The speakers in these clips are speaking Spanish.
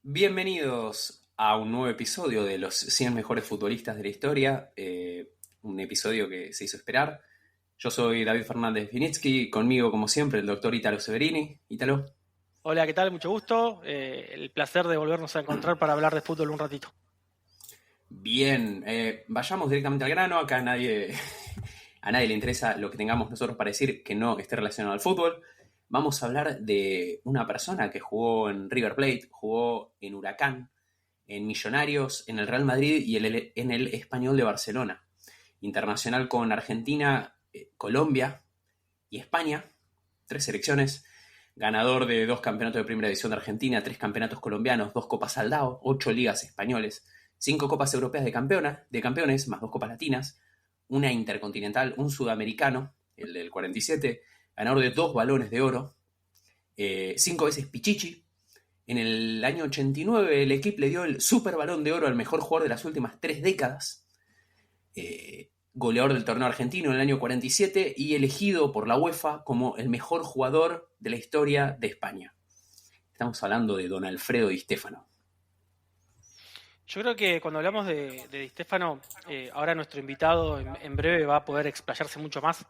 Bienvenidos a un nuevo episodio de los 100 mejores futbolistas de la historia, un episodio que se hizo esperar. Yo soy David Fernández Vinitsky, conmigo como siempre el doctor Italo Severini. Italo. Hola, ¿qué tal? Mucho gusto. El placer de volvernos a encontrar para hablar de fútbol un ratito. Bien, vayamos directamente al grano, acá a nadie le interesa lo que tengamos nosotros para decir que no esté relacionado al fútbol. Vamos a hablar de una persona que jugó en River Plate, jugó en Huracán, en Millonarios, en el Real Madrid y en el Español de Barcelona. Internacional con Argentina, Colombia y España, 3 selecciones. Ganador de 2 campeonatos de primera división de Argentina, 3 campeonatos colombianos, 2 copas Aldao, 8 ligas españoles, 5 copas europeas de campeones, más 2 copas latinas, una intercontinental, un sudamericano, el del 47, ganador de 2 balones de oro, 5 veces Pichichi. En el año 89 el equipo le dio el Super Balón de Oro al mejor jugador de las últimas 3 décadas. Goleador del torneo argentino en el año 47 y elegido por la UEFA como el mejor jugador de la historia de España. Estamos hablando de don Alfredo Di Stéfano. Yo creo que cuando hablamos de Di Stéfano, ahora nuestro invitado en breve va a poder explayarse mucho más,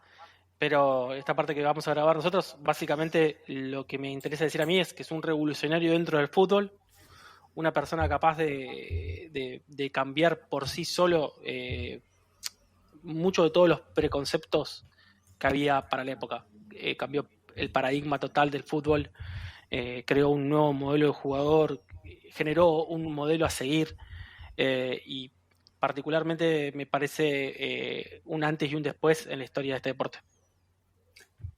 pero esta parte que vamos a grabar nosotros, básicamente lo que me interesa decir a mí es que es un revolucionario dentro del fútbol, una persona capaz de cambiar por sí solo mucho de todos los preconceptos que había para la época. Cambió el paradigma total del fútbol, creó un nuevo modelo de jugador, generó un modelo a seguir y particularmente me parece un antes y un después en la historia de este deporte.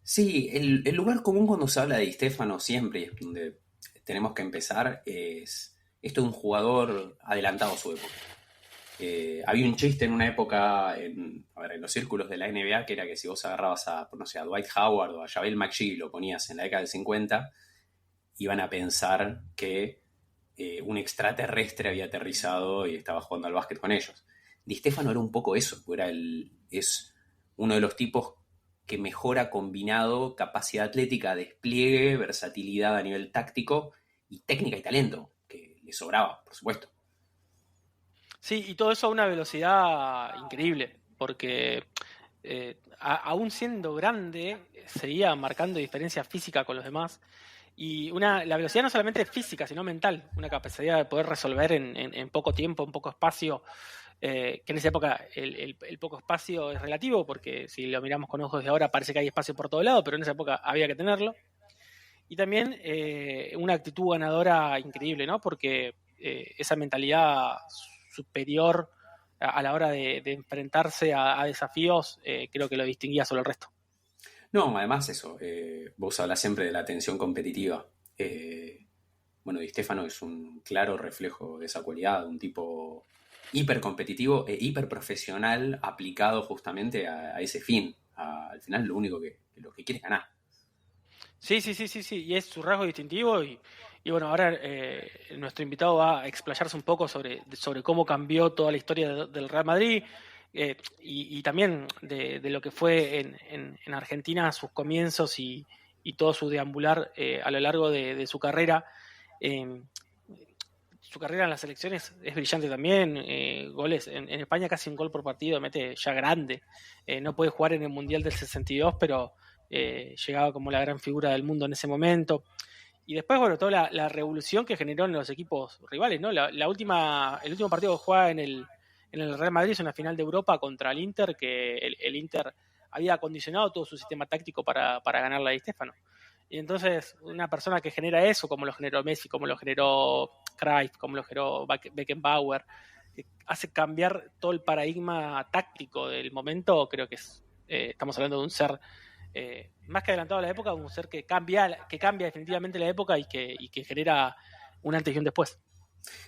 Sí, el lugar común cuando se habla de Di Stéfano siempre, donde tenemos que empezar, es esto de un jugador adelantado a su época. Había un chiste en una época en los círculos de la NBA que era que si vos agarrabas a, no sé, a Dwight Howard o a JaVale McGee y lo ponías en la década del 50, iban a pensar que un extraterrestre había aterrizado y estaba jugando al básquet con ellos. Di Stéfano era un poco eso, es uno de los tipos que mejora combinado capacidad atlética, despliegue, versatilidad a nivel táctico y técnica y talento, que le sobraba, por supuesto. Sí, y todo eso a una velocidad increíble, porque aún siendo grande, seguía marcando diferencia física con los demás. Y la velocidad no solamente física, sino mental, una capacidad de poder resolver en poco tiempo, en poco espacio, que en esa época el poco espacio es relativo, porque si lo miramos con ojos de ahora parece que hay espacio por todo lado, pero en esa época había que tenerlo. Y también una actitud ganadora increíble, ¿no? Porque esa mentalidad superior a la hora de enfrentarse a desafíos, creo que lo distinguía sobre el resto. No, además eso, vos hablas siempre de la tensión competitiva. Bueno, Di Stéfano es un claro reflejo de esa cualidad, un tipo hipercompetitivo e hiperprofesional aplicado justamente a ese fin. Al final lo único lo que quiere es ganar. Sí, sí, sí, sí, sí, y es su rasgo distintivo y bueno, ahora nuestro invitado va a explayarse un poco sobre cómo cambió toda la historia del Real Madrid y también de lo que fue en Argentina sus comienzos y todo su deambular a lo largo de su carrera. Eh, Su carrera en las selecciones es brillante también, goles, en España casi un gol por partido, mete ya grande, no puede jugar en el Mundial del 62, pero llegaba como la gran figura del mundo en ese momento. Y después, bueno, toda la revolución que generó en los equipos rivales, ¿no? El último partido que juega en el Real Madrid es una final de Europa contra el Inter, que el Inter había acondicionado todo su sistema táctico para ganarla a Di Stéfano. Y entonces, una persona que genera eso, como lo generó Messi, como lo generó Cruyff, como lo generó Beckenbauer, que hace cambiar todo el paradigma táctico del momento, creo que estamos hablando de un ser más que adelantado a la época, un ser que cambia definitivamente la época y que genera un antes y un después.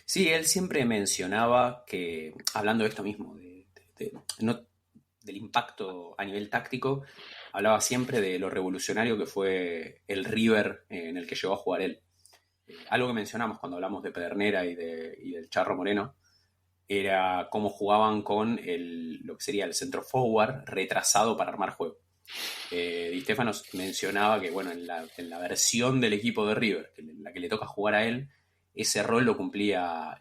Sí, él siempre mencionaba que, hablando de esto mismo, del impacto a nivel táctico, hablaba siempre de lo revolucionario que fue el River en el que llegó a jugar él. Algo que mencionamos cuando hablamos de Pedernera y del Charro Moreno era cómo jugaban con lo que sería el centro forward retrasado para armar juego. Di Stéfano mencionaba que bueno, en la versión del equipo de River, en la que le toca jugar a él, ese rol lo cumplía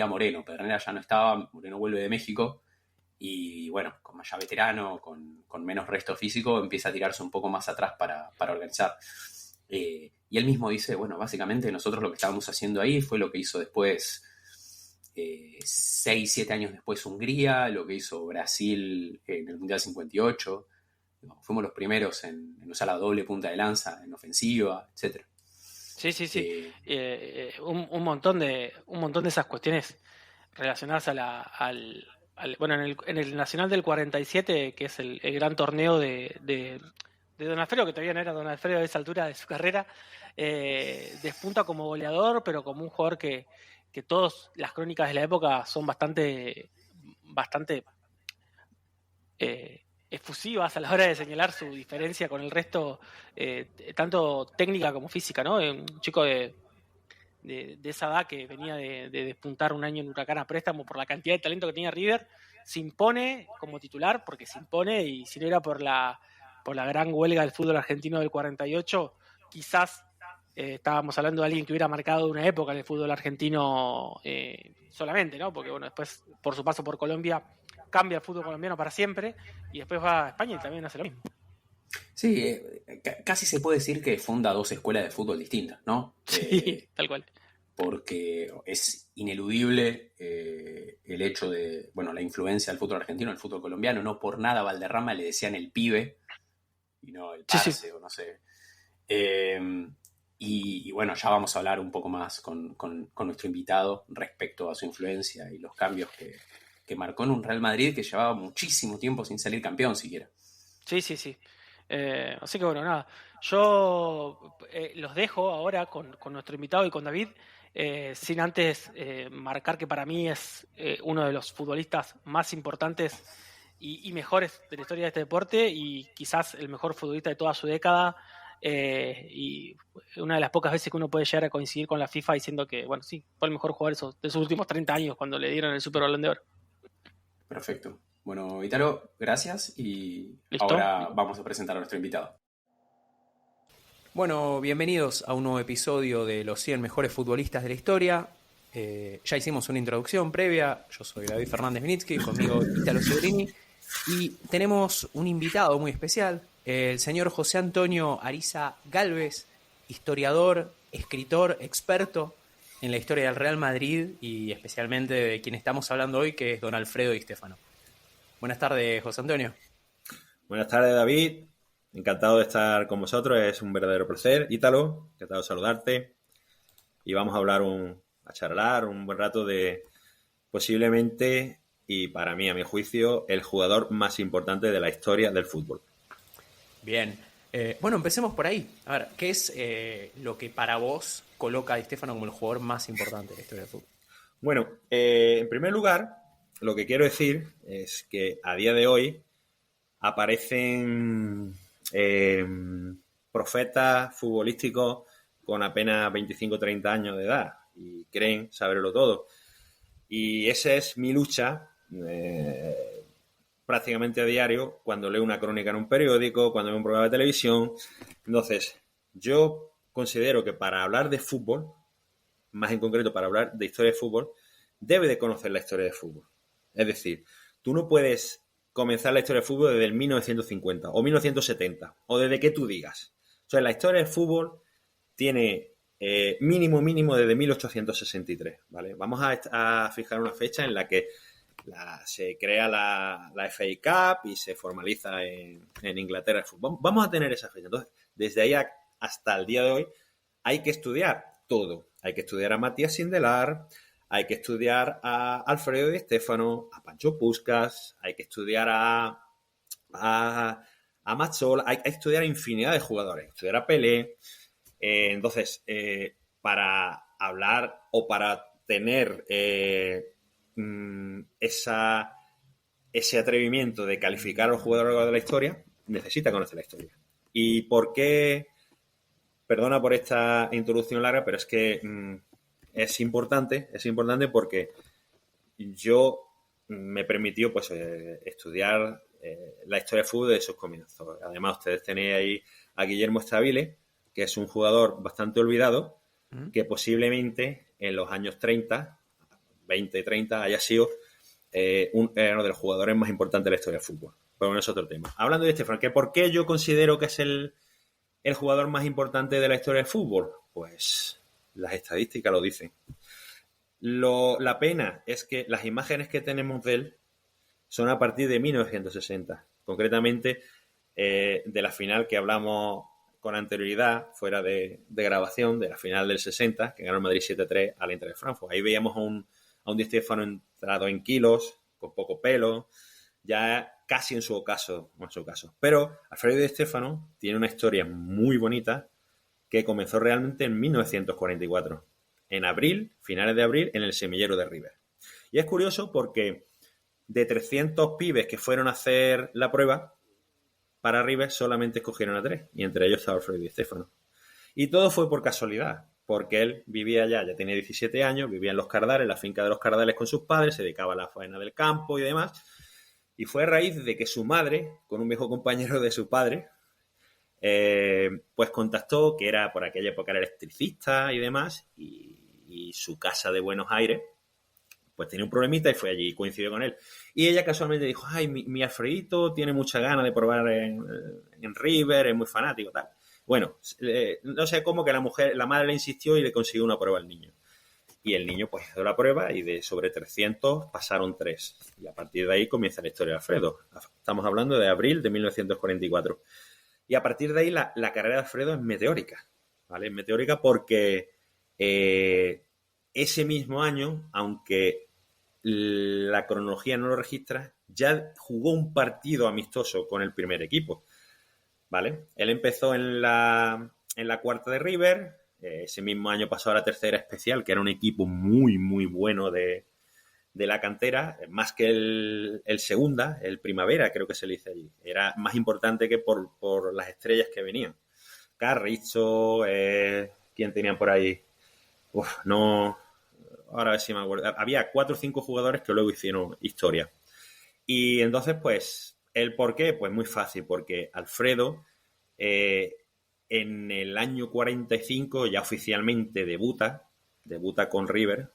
Moreno. Pedernera ya no estaba, Moreno vuelve de México y bueno, como ya veterano, con menos resto físico, empieza a tirarse un poco más atrás para organizar. Y él mismo dice, bueno, básicamente nosotros lo que estábamos haciendo ahí fue lo que hizo después, 6, 7 años después Hungría, lo que hizo Brasil en el Mundial 58. Fuimos los primeros en usar la doble punta de lanza en ofensiva, etc. Sí, sí, sí. Un montón de esas cuestiones relacionadas bueno, en el Nacional del 47, que es el gran torneo de Don Alfredo, que todavía no era Don Alfredo a esa altura de su carrera, despunta como goleador, pero como un jugador que todas las crónicas de la época son bastante efusivas a la hora de señalar su diferencia con el resto, tanto técnica como física, ¿no? Un chico de esa edad que venía de despuntar un año en Huracán a préstamo por la cantidad de talento que tenía River, se impone como titular, porque se impone, y si no era por la gran huelga del fútbol argentino del 48, quizás estábamos hablando de alguien que hubiera marcado una época en el fútbol argentino solamente, ¿no? Porque bueno, después por su paso por Colombia cambia el fútbol colombiano para siempre y después va a España y también hace lo mismo. Sí, casi se puede decir que funda dos escuelas de fútbol distintas, ¿no? Sí, tal cual. Porque es ineludible el hecho de, bueno, la influencia del fútbol argentino, el fútbol colombiano. No por nada a Valderrama le decían el pibe y no el parce, sí. O no sé. Y bueno, ya vamos a hablar un poco más con nuestro invitado respecto a su influencia y los cambios que marcó en un Real Madrid que llevaba muchísimo tiempo sin salir campeón siquiera. Sí, sí, sí. Así que bueno, nada, yo los dejo ahora con nuestro invitado y con David, sin antes marcar que para mí es uno de los futbolistas más importantes y mejores de la historia de este deporte, y quizás el mejor futbolista de toda su década, y una de las pocas veces que uno puede llegar a coincidir con la FIFA diciendo que, bueno, sí, fue el mejor jugador de sus últimos 30 años cuando le dieron el Super Balón de Oro. Perfecto. Bueno, Italo, gracias y ¿Listo? Ahora vamos a presentar a nuestro invitado. Bueno, bienvenidos a un nuevo episodio de los 100 mejores futbolistas de la historia. Ya hicimos una introducción previa. Yo soy David Fernández Vinitsky, conmigo Italo Severini. Y tenemos un invitado muy especial, el señor José Antonio Ariza Gálvez, historiador, escritor, experto en la historia del Real Madrid y especialmente de quien estamos hablando hoy, que es don Alfredo Di Stéfano. Buenas tardes, José Antonio. Buenas tardes, David. Encantado de estar con vosotros. Es un verdadero placer. Ítalo, encantado de saludarte. Y vamos a charlar un buen rato de posiblemente, y para mí, a mi juicio, el jugador más importante de la historia del fútbol. Bien. Bueno, empecemos por ahí. A ver, ¿qué es lo que para vos coloca a Di Stéfano como el jugador más importante de la historia del fútbol? Bueno, en primer lugar, lo que quiero decir es que a día de hoy aparecen profetas futbolísticos con apenas 25 o 30 años de edad y creen saberlo todo. Y esa es mi lucha prácticamente a diario cuando leo una crónica en un periódico, cuando veo un programa de televisión. Entonces, yo considero que para hablar de fútbol, más en concreto para hablar de historia de fútbol, debe de conocer la historia de fútbol. Es decir, tú no puedes comenzar la historia del fútbol desde el 1950 o 1970 o desde que tú digas. O sea, la historia del fútbol tiene mínimo desde 1863, ¿vale? Vamos a fijar una fecha en la que se crea la FA Cup y se formaliza en Inglaterra el fútbol. Vamos a tener esa fecha. Entonces, desde ahí hasta el día de hoy hay que estudiar todo. Hay que estudiar a Matías Sindelar, hay que estudiar a Alfredo Di Stéfano, a Pancho Puskás, hay que estudiar a Mazzola, hay que estudiar a infinidad de jugadores, estudiar a Pelé. Entonces, para hablar o para tener ese atrevimiento de calificar a los jugadores de la historia, necesita conocer la historia. ¿Y por qué? Perdona por esta introducción larga, pero es que es importante porque yo me permitió pues estudiar la historia de fútbol de sus comienzos. Además, ustedes tenéis ahí a Guillermo Stabile, que es un jugador bastante olvidado, que posiblemente en los años 30, 20, 30, haya sido uno de los jugadores más importantes de la historia del fútbol. Pero bueno, es otro tema. Hablando de Di Stéfano, ¿que por qué yo considero que es el jugador más importante de la historia del fútbol? Pues las estadísticas lo dicen. La pena es que las imágenes que tenemos de él son a partir de 1960. Concretamente, de la final que hablamos con anterioridad, fuera de grabación, de la final del 60, que ganó el Madrid 7-3 al Eintracht de Frankfurt. Ahí veíamos a un Di Stéfano entrado en kilos, con poco pelo, ya casi en su ocaso. Pero Alfredo Di Stéfano tiene una historia muy bonita que comenzó realmente en 1944. En abril, finales de abril, en el semillero de River. Y es curioso porque de 300 pibes que fueron a hacer la prueba, para River solamente escogieron a 3, y entre ellos estaba Alfredo Di Stéfano. Y todo fue por casualidad, porque él vivía allá, ya tenía 17 años, vivía en Los Cardales, en la finca de Los Cardales con sus padres, se dedicaba a la faena del campo y demás, y fue a raíz de que su madre, con un viejo compañero de su padre, pues contactó, que era por aquella época era electricista y demás, y su casa de Buenos Aires pues tenía un problemita y fue allí y coincidió con él. Y ella casualmente dijo, ay, mi Alfredito tiene mucha ganas de probar en River, es muy fanático, tal. Bueno, no sé cómo que la madre le insistió y le consiguió una prueba al niño. Y el niño pues hizo la prueba y de sobre 300 pasaron 3. Y a partir de ahí comienza la historia de Alfredo. Estamos hablando de abril de 1944. Y a partir de ahí la carrera de Alfredo es meteórica, ¿vale? Es meteórica porque ese mismo año, aunque la cronología no lo registra, ya jugó un partido amistoso con el primer equipo, ¿vale? Él empezó en la cuarta de River, ese mismo año pasó a la tercera especial, que era un equipo muy, muy bueno de la cantera, más que el segunda, el primavera, creo que se le dice allí. Era más importante que por las estrellas que venían. Carrizo, ¿quién tenían por ahí? No... Ahora a ver si me acuerdo. Había 4 o 5 jugadores que luego hicieron historia. Y entonces, pues, ¿el por qué? Pues muy fácil, porque Alfredo en el año 45 ya oficialmente debuta con River,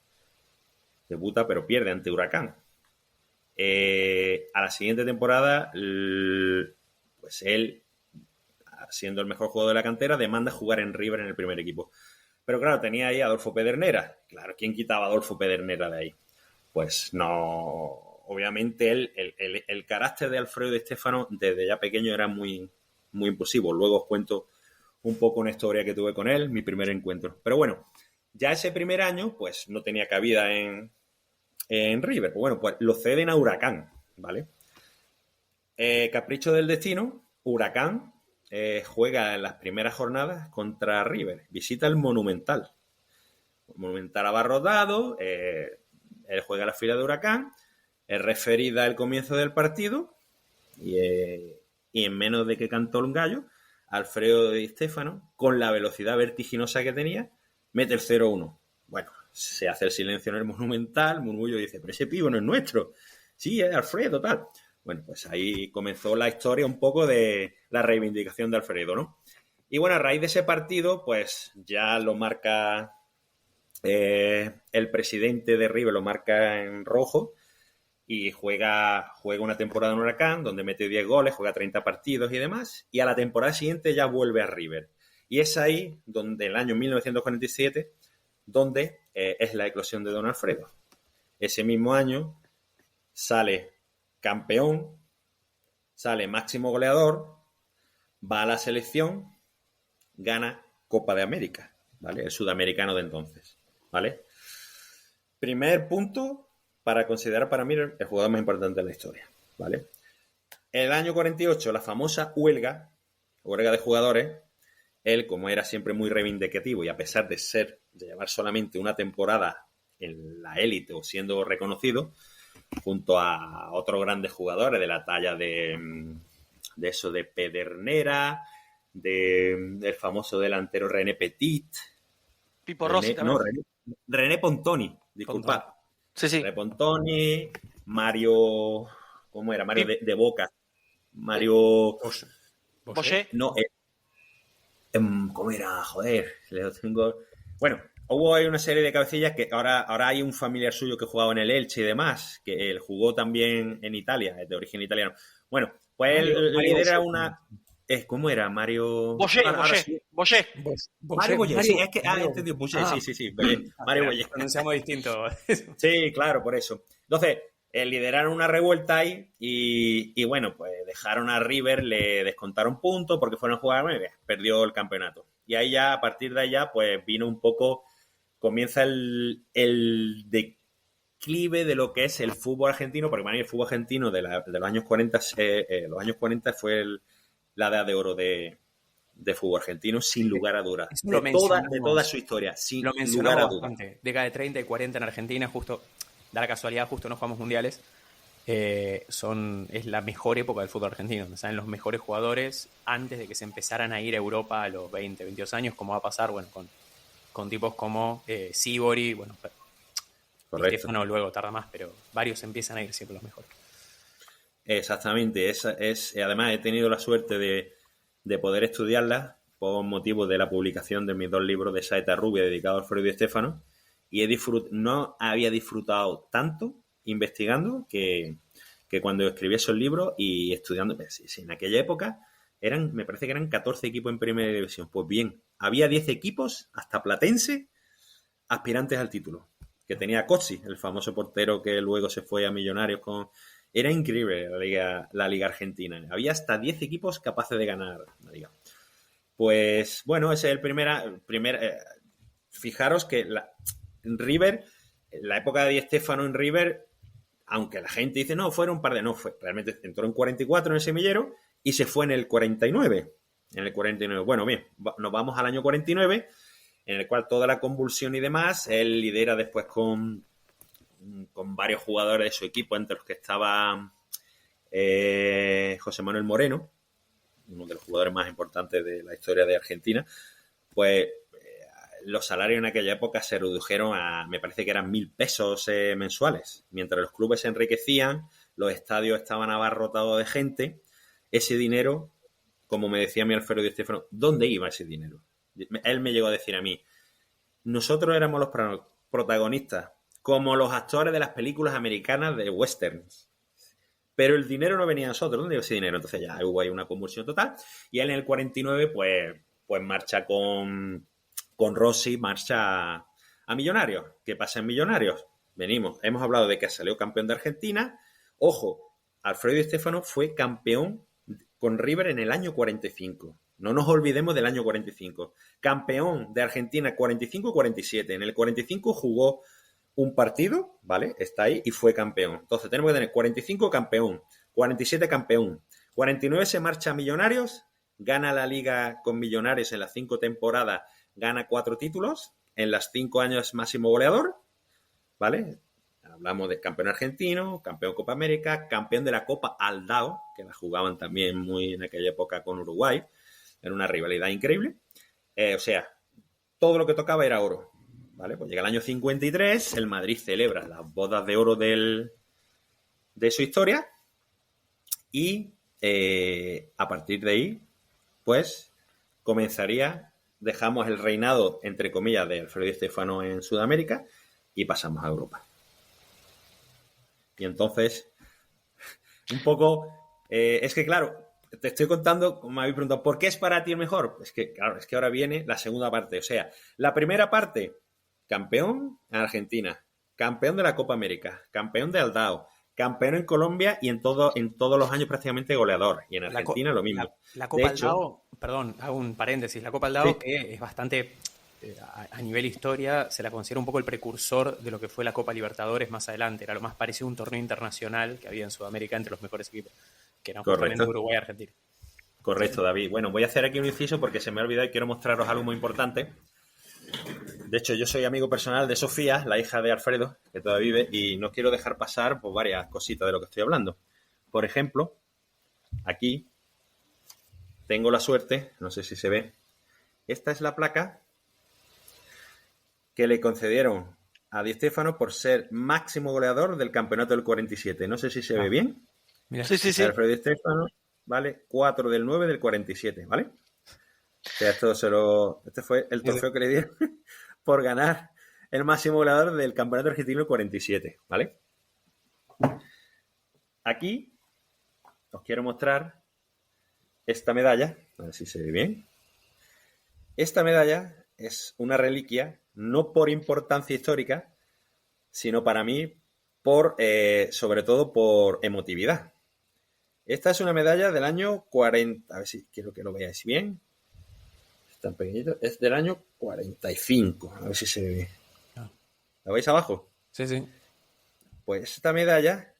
pero pierde ante Huracán. A la siguiente temporada, pues él, siendo el mejor jugador de la cantera, demanda jugar en River en el primer equipo. Pero claro, tenía ahí a Adolfo Pedernera. Claro, ¿quién quitaba a Adolfo Pedernera de ahí? Pues no. Obviamente el carácter de Alfredo Di Stéfano desde ya pequeño era muy, muy impulsivo. Luego os cuento un poco una historia que tuve con él, mi primer encuentro. Pero bueno, ya ese primer año pues no tenía cabida en River. Bueno, pues lo ceden a Huracán, ¿vale? Capricho del destino, Huracán juega en las primeras jornadas contra River. Visita el Monumental. El Monumental abarrotado. Él juega en la fila de Huracán. Es referida al comienzo del partido. Y en menos de que cantó un gallo, Alfredo Di Stéfano, con la velocidad vertiginosa que tenía, mete el 0-1. Bueno, se hace el silencio en el Monumental. Murmullo dice, pero ese pivo no es nuestro. Sí, es Alfredo, tal. Bueno, pues ahí comenzó la historia un poco de la reivindicación de Alfredo, ¿no? Y bueno, a raíz de ese partido, pues ya lo marca el presidente de River, lo marca en rojo y juega una temporada en Huracán donde mete 10 goles, juega 30 partidos y demás, y a la temporada siguiente ya vuelve a River. Y es ahí donde el año 1947, donde es la eclosión de Don Alfredo. Ese mismo año sale campeón, sale máximo goleador, va a la selección, gana Copa de América, ¿vale? El sudamericano de entonces, ¿vale? Primer punto para considerar para mí el jugador más importante de la historia, ¿vale? El año 48, la famosa huelga de jugadores, él, como era siempre muy reivindicativo y a pesar de llevar solamente una temporada en la élite o siendo reconocido, junto a otros grandes jugadores de la talla de Pedernera, del famoso delantero René Petit. Pipo Rossi también. No, René Pontoni, disculpad. Sí. René Pontoni, Mario, ¿cómo era? Mario de Boca. Mario... Boyer. No, ¿cómo era? Joder, le tengo... Bueno, hubo ahí una serie de cabecillas que ahora hay un familiar suyo que jugaba en el Elche y demás, que él jugó también en Italia, es de origen italiano. Bueno, pues él lidera una... ¿Cómo era? Mario... Boyé. Mario Boyé, sí, es que... entendido, Boyé, sí, Boyé, Mario Boyé. Pronunciamos distinto. Sí, claro, por eso. Entonces, lideraron una revuelta ahí y bueno, pues dejaron a River, le descontaron puntos porque fueron a jugar, perdió el campeonato. Y ahí ya, a partir de allá, pues vino un poco, comienza el declive de lo que es el fútbol argentino, porque para mí el fútbol argentino de los años 40, los años 40 fue la edad de oro de fútbol argentino, sin lugar a dudas. De toda su historia, sin lugar a dudas. Década de 30 y 40 en Argentina, justo, da la casualidad, justo no jugamos mundiales. Es la mejor época del fútbol argentino, donde salen los mejores jugadores antes de que se empezaran a ir a Europa a los 20, 22 años, como va a pasar, bueno, con tipos como Sívori, bueno, Stefano luego tarda más, pero varios empiezan a ir siempre los mejores. Exactamente, además he tenido la suerte de poder estudiarla por motivo de la publicación de mis 2 libros de Saeta Rubia dedicados a Alfredo Di Stéfano, y no había disfrutado tanto investigando que cuando escribí esos libros y estudiando. Sí, en aquella época me parece que eran 14 equipos en primera división. Pues bien, había 10 equipos, hasta Platense, aspirantes al título, que tenía Cozzi, el famoso portero que luego se fue a Millonarios con... Era increíble la liga argentina. Había hasta 10 equipos capaces de ganar la liga. Pues bueno, ese es el primer fijaros que River, la época de Di Stéfano en River, aunque la gente dice, no, fueron un par de... No, realmente entró en 44 en el semillero y se fue en el 49. Bueno, bien, nos vamos al año 49, en el cual toda la convulsión y demás, él lidera después con varios jugadores de su equipo, entre los que estaba José Manuel Moreno, uno de los jugadores más importantes de la historia de Argentina. Pues los salarios en aquella época se redujeron a, me parece que eran 1.000 pesos mensuales. Mientras los clubes se enriquecían, los estadios estaban abarrotados de gente, ese dinero, como me decía mi Alfredo Di Stéfano, ¿dónde iba ese dinero? Él me llegó a decir a mí, nosotros éramos los protagonistas, como los actores de las películas americanas de westerns. Pero el dinero no venía a nosotros. ¿Dónde iba ese dinero? Entonces ya hubo ahí una convulsión total. Y él en el 49, pues marcha con Rossi, marcha a Millonarios. ¿Qué pasa en Millonarios? Hemos hablado de que salió campeón de Argentina. Ojo, Alfredo Di Stéfano fue campeón con River en el año 45. No nos olvidemos del año 45. Campeón de Argentina 45-47. En el 45 jugó un partido, ¿vale? Está ahí y fue campeón. Entonces tenemos que tener 45 campeón, 47 campeón, 49 se marcha a Millonarios, gana la liga con Millonarios en las 5 temporadas, gana 4 títulos, en las 5 años máximo goleador, ¿vale? Hablamos de campeón argentino, campeón Copa América, campeón de la Copa Aldao, que la jugaban también muy en aquella época con Uruguay, era una rivalidad increíble. O sea, todo lo que tocaba era oro. ¿Vale? Pues llega el año 53, el Madrid celebra las bodas de oro de su historia y a partir de ahí, pues dejamos el reinado, entre comillas, de Alfredo Di Stéfano en Sudamérica y pasamos a Europa. Y entonces, un poco, es que claro, te estoy contando, como me habéis preguntado, ¿por qué es para ti el mejor? Es que, claro, es que ahora viene la segunda parte. O sea, la primera parte... Campeón en Argentina, campeón de la Copa América, campeón de Aldao, campeón en Colombia y en todos los años prácticamente goleador. Y en Argentina lo mismo. La Copa Aldao, perdón, hago un paréntesis, la Copa Aldao, sí, que es bastante, a nivel historia, se la considera un poco el precursor de lo que fue la Copa Libertadores más adelante. Era lo más parecido a un torneo internacional que había en Sudamérica entre los mejores equipos, que eran justamente Uruguay y Argentina. Correcto, David. Bueno, voy a hacer aquí un inciso porque se me ha olvidado y quiero mostraros algo muy importante. De hecho, yo soy amigo personal de Sofía, la hija de Alfredo, que todavía vive, y no quiero dejar pasar pues, varias cositas de lo que estoy hablando. Por ejemplo, aquí tengo la suerte, no sé si se ve, esta es la placa que le concedieron a Di Stéfano por ser máximo goleador del campeonato del 47. No sé si se ve bien. Mira. Sí. Alfredo Di Stéfano, ¿vale? 4 del 9 del 47, ¿vale? O sea, este fue el trofeo que le dieron por ganar el máximo goleador del campeonato argentino 47, ¿vale? Aquí os quiero mostrar esta medalla, a ver si se ve bien. Esta medalla es una reliquia, no por importancia histórica, sino para mí, sobre todo por emotividad. Esta es una medalla del año 40, a ver si quiero que lo veáis bien. Es tan pequeñito, es del año 45, a ver si se ve bien. ¿La veis abajo? Sí, sí. Pues esta medalla,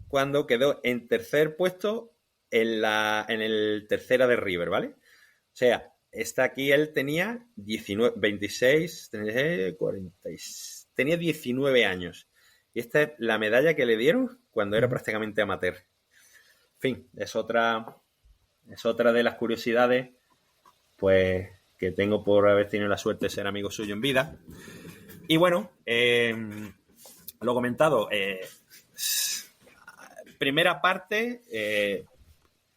cuando quedó en tercer puesto en el tercera de River, ¿vale? O sea, esta aquí él tenía 19, 26, 40, tenía 19 años. Y esta es la medalla que le dieron cuando era prácticamente amateur. En fin, es otra de las curiosidades, pues, que tengo por haber tenido la suerte de ser amigo suyo en vida. Y bueno, lo comentado, primera parte,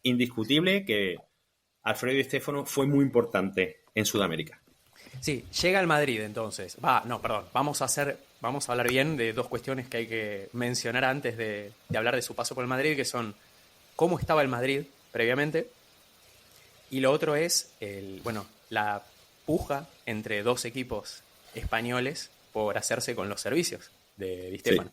indiscutible que Alfredo Di Stéfano fue muy importante en Sudamérica. Sí, llega al Madrid entonces. Vamos a hablar bien de dos cuestiones que hay que mencionar antes de hablar de su paso por el Madrid, que son cómo estaba el Madrid previamente, y lo otro es la puja entre dos equipos españoles por hacerse con los servicios de Di Stéfano.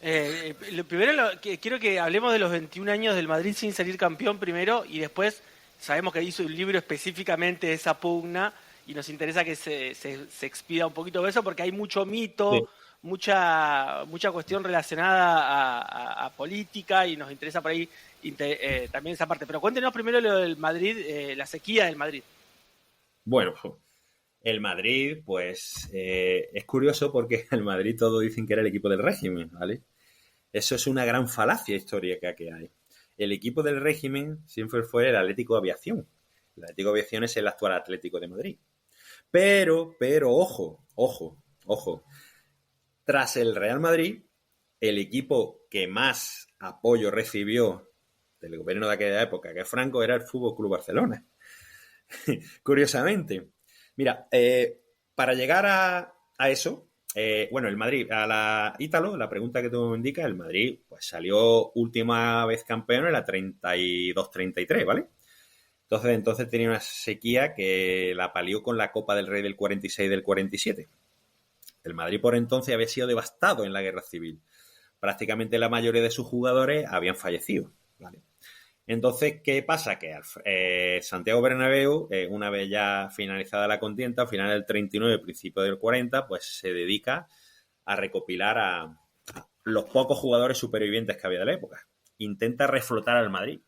Sí. Lo primero quiero que hablemos de los 21 años del Madrid sin salir campeón primero, y después sabemos que hizo un libro específicamente de esa pugna y nos interesa que se expida un poquito de eso porque hay mucho mito, sí, mucha cuestión relacionada a política y nos interesa por ahí también esa parte. Pero cuéntenos primero lo del Madrid, la sequía del Madrid. Bueno, el Madrid, pues es curioso porque el Madrid todos dicen que era el equipo del régimen, ¿vale? Eso es una gran falacia histórica que hay. El equipo del régimen siempre fue el Atlético de Aviación. El Atlético de Aviación es el actual Atlético de Madrid. Pero, ojo. Tras el Real Madrid, el equipo que más apoyo recibió del gobierno de aquella época, que es Franco, era el Fútbol Club Barcelona. Curiosamente. Mira, para llegar a eso, el Madrid, a la Ítalo, la pregunta que tú me indicas, el Madrid pues salió última vez campeón en la 32-33, ¿vale? Entonces tenía una sequía que la palió con la Copa del Rey del 46 y del 47. El Madrid por entonces había sido devastado en la Guerra Civil. Prácticamente la mayoría de sus jugadores habían fallecido, ¿vale? Entonces, ¿qué pasa? Que Santiago Bernabéu, una vez ya finalizada la contienda, al final del 39, principio del 40, pues se dedica a recopilar a los pocos jugadores supervivientes que había de la época. Intenta reflotar al Madrid.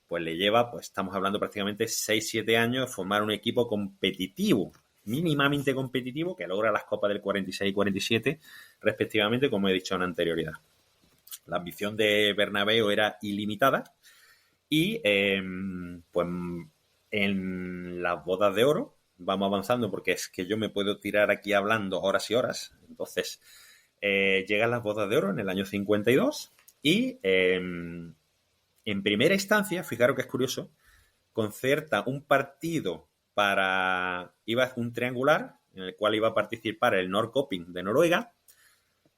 Pues le lleva, pues estamos hablando prácticamente 6-7 años de formar un equipo competitivo, mínimamente competitivo, que logra las copas del 46 y 47, respectivamente, como he dicho en anterioridad. La ambición de Bernabéu era ilimitada. Y pues en las bodas de oro, vamos avanzando porque es que yo me puedo tirar aquí hablando horas y horas. Entonces, llegan las bodas de oro en el año 52 y en primera instancia, fijaros que es curioso, concerta un partido iba un triangular en el cual iba a participar el Norrköping de Noruega,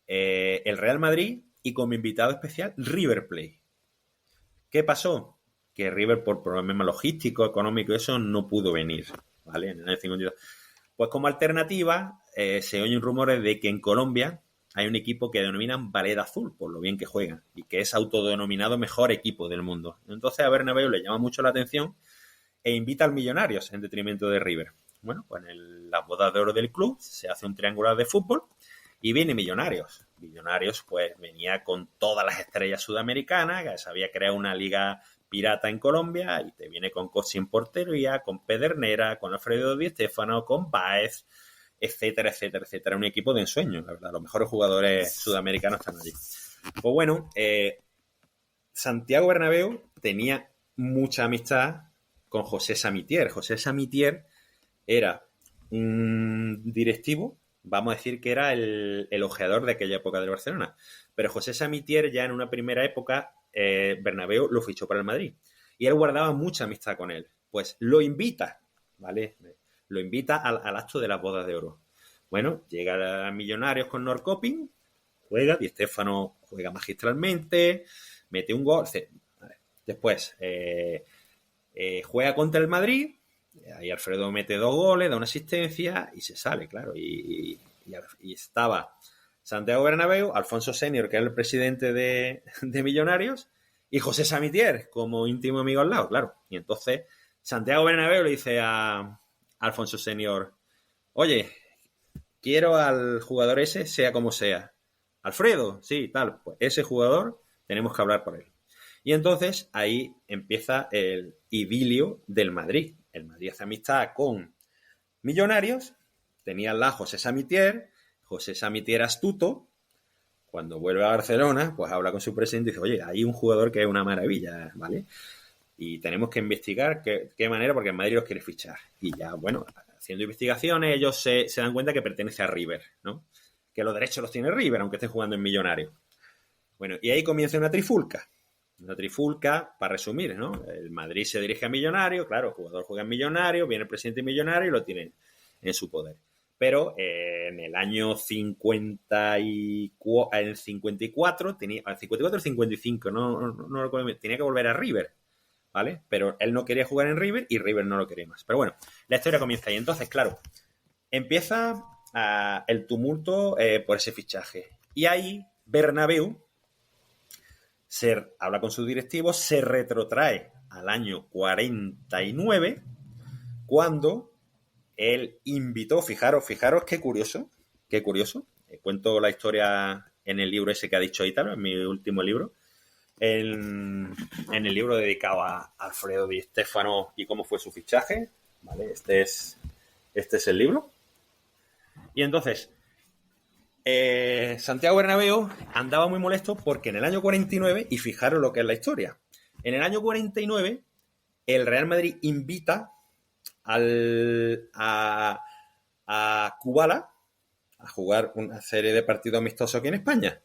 el Real Madrid y como invitado especial River Plate. ¿Qué pasó? Que River, por problemas logísticos, económicos, eso no pudo venir, ¿vale? En el año 52. Pues como alternativa, se oyen rumores de que en Colombia hay un equipo que denominan Ballet Azul, por lo bien que juegan, y que es autodenominado mejor equipo del mundo. Entonces a Bernabéu le llama mucho la atención e invita al Millonarios en detrimento de River. Bueno, pues en las bodas de oro del club se hace un triangular de fútbol y viene Millonarios. Millonarios, pues, venía con todas las estrellas sudamericanas, que se había creado una liga pirata en Colombia y te viene con Cosi en portería, con Pedernera, con Alfredo Di Stéfano, con Báez, etcétera, etcétera, etcétera. Un equipo de ensueño, la verdad. Los mejores jugadores sudamericanos están allí. Pues bueno, Santiago Bernabéu tenía mucha amistad con José Samitier. José Samitier era un directivo, vamos a decir que era el ojeador de aquella época del Barcelona. Pero José Samitier ya en una primera época, Bernabéu lo fichó para el Madrid. Y él guardaba mucha amistad con él. Pues lo invita, ¿vale? lo invita al acto de las bodas de oro. Bueno, llega a Millonarios con Norrköping, juega, Di Stéfano juega magistralmente, mete un gol. Después juega contra el Madrid, ahí Alfredo mete 2 goles, da una asistencia y se sale, claro. Y estaba Santiago Bernabéu, Alfonso Senior, que era el presidente de Millonarios, y José Samitier, como íntimo amigo al lado, claro. Y entonces Santiago Bernabéu le dice a Alfonso Senior: oye, quiero al jugador ese, sea como sea. Alfredo, sí, tal, pues ese jugador tenemos que hablar por él. Y entonces ahí empieza el idilio del Madrid. El Madrid hace amistad con Millonarios, tenía al lado José Samitier astuto. Cuando vuelve a Barcelona, pues habla con su presidente y dice: oye, hay un jugador que es una maravilla, ¿vale? Y tenemos que investigar qué manera, porque el Madrid los quiere fichar. Y ya, bueno, haciendo investigaciones, ellos se dan cuenta que pertenece a River, ¿no? Que los derechos los tiene River, aunque esté jugando en Millonarios. Bueno, y ahí comienza una trifulca. Una trifulca, para resumir, ¿no? El Madrid se dirige a Millonarios, claro, el jugador juega en Millonarios, viene el presidente de Millonarios y lo tiene en su poder. Pero en el año 54, tenía, el 54 o 55, no recuerdo, tenía que volver a River, ¿vale? Pero él no quería jugar en River y River no lo quería más. Pero bueno, la historia comienza ahí. Entonces, claro, empieza el tumulto por ese fichaje. Y ahí Bernabéu habla con sus directivos, se retrotrae al año 49, cuando él invitó, fijaros qué curioso, cuento la historia en el libro ese que ha dicho Ítalo, en mi último libro, en el libro dedicado a Alfredo Di Stéfano y cómo fue su fichaje, ¿vale? Este es el libro. Y entonces, Santiago Bernabéu andaba muy molesto porque en el año 49, y fijaros lo que es la historia, en el año 49 el Real Madrid invita a Kubala a jugar una serie de partidos amistosos aquí en España.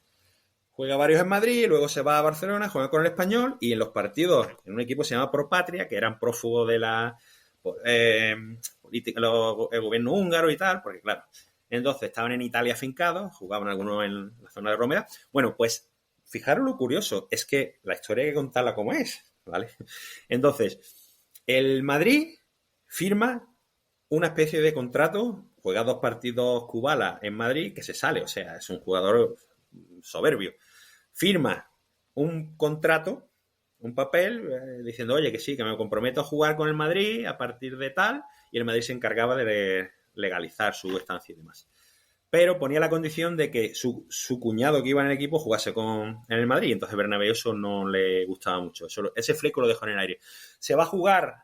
Juega varios en Madrid, luego se va a Barcelona, juega con el Español, y en los partidos, en un equipo se llama Pro Patria, que eran prófugos de la política, el gobierno húngaro y tal, porque claro, entonces estaban en Italia afincados, jugaban algunos en la zona de Romea. Bueno, pues fijaros lo curioso, es que la historia hay que contarla como es, ¿vale? Entonces, el Madrid firma una especie de contrato, juega 2 partidos Kubala en Madrid, que se sale, o sea, es un jugador soberbio. Firma un contrato, un papel, diciendo: oye, que sí, que me comprometo a jugar con el Madrid a partir de tal, y el Madrid se encargaba de legalizar su estancia y demás. Pero ponía la condición de que su cuñado que iba en el equipo jugase en el Madrid. Entonces Bernabéu eso no le gustaba mucho. Ese fleco lo dejó en el aire. Se va a jugar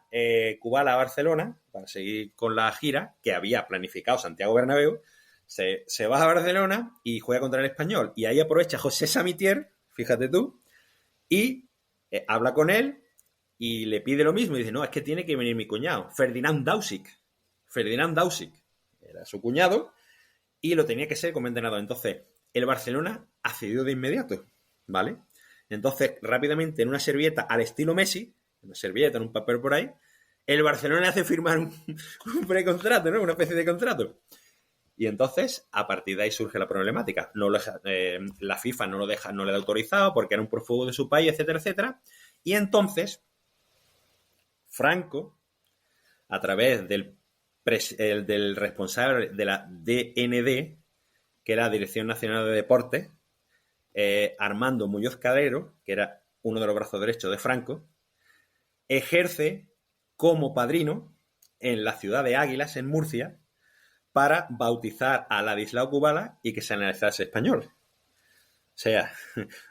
Kubala a Barcelona para seguir con la gira que había planificado Santiago Bernabéu. Se va a Barcelona y juega contra el Español. Y ahí aprovecha José Samitier, fíjate tú, y habla con él y le pide lo mismo. Y dice: no, es que tiene que venir mi cuñado, Ferdinand Dausic. Era su cuñado y lo tenía que ser como entrenador. Entonces, el Barcelona accedió de inmediato, ¿vale? Entonces, rápidamente, en una servilleta al estilo Messi, en un papel por ahí, el Barcelona le hace firmar un precontrato, ¿no? Una especie de contrato. Y entonces, a partir de ahí surge la problemática. La FIFA no le da autorizado porque era un prófugo de su país, etcétera, etcétera. Y entonces, Franco, a través del responsable de la DND, que era la Dirección Nacional de Deportes, Armando Muñoz Calero, que era uno de los brazos derechos de Franco, ejerce como padrino en la ciudad de Águilas, en Murcia, para bautizar a Ladislao Kubala y que se analizase español. O sea,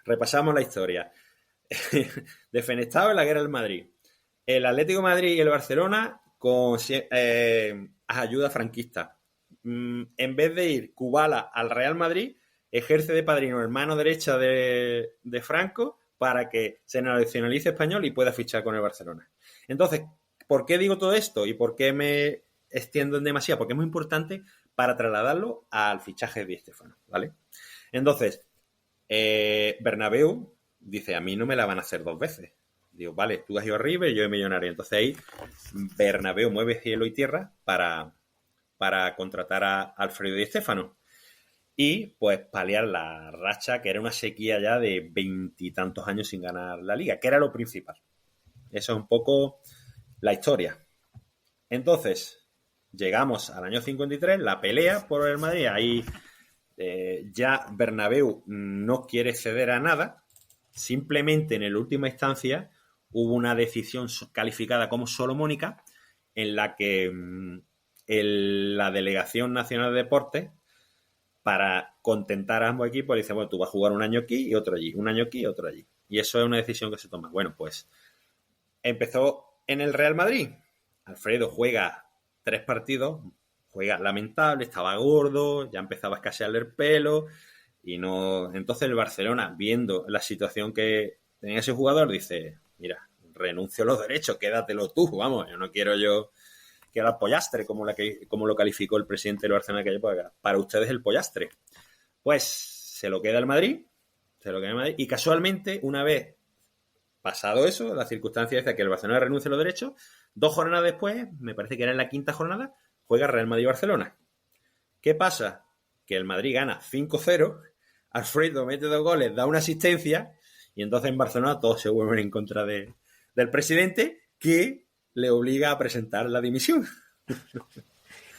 repasamos la historia. Defenestrado en la guerra del Madrid. El Atlético de Madrid y el Barcelona con ayuda franquista. En vez de ir Kubala al Real Madrid, ejerce de padrino el mano derecha de Franco para que se nacionalice español y pueda fichar con el Barcelona. Entonces, ¿por qué digo todo esto? ¿Y por qué me extiendo en demasía? Porque es muy importante para trasladarlo al fichaje de Di Stéfano, ¿vale? Entonces, Bernabéu dice: a mí no me la van a hacer 2 veces. Digo: vale, tú has ido a River y yo he Millonario. Entonces ahí Bernabéu mueve cielo y tierra para para contratar a Alfredo Di Stéfano y pues paliar la racha, que era una sequía ya de 20 y tantos años sin ganar la Liga, que era lo principal. Eso es un poco la historia. Entonces, llegamos al año 53, la pelea por el Madrid. Ahí ya Bernabéu no quiere ceder a nada. Simplemente en la última instancia hubo una decisión calificada como solomónica en la que la Delegación Nacional de Deportes, para contentar a ambos equipos, le dice, bueno, tú vas a jugar un año aquí y otro allí, un año aquí y otro allí. Y eso es una decisión que se toma. Bueno, pues empezó en el Real Madrid. Alfredo juega 3 partidos, juega lamentable, estaba gordo, ya empezaba a escasearle el pelo y no. Entonces el Barcelona, viendo la situación que tenía ese jugador, dice, mira, renuncio a los derechos, quédatelo tú, vamos, yo no quiero que era el pollastre, como lo calificó el presidente del Barcelona que para ustedes el pollastre. Pues se lo queda el Madrid, y casualmente, una vez pasado eso, la circunstancia dice que el Barcelona renuncia a los derechos, 2 jornadas después, me parece que era en la 5ª jornada, juega Real Madrid-Barcelona. ¿Qué pasa? Que el Madrid gana 5-0, Alfredo mete 2 goles, da una asistencia, y entonces en Barcelona todos se vuelven en contra del presidente, que le obliga a presentar la dimisión.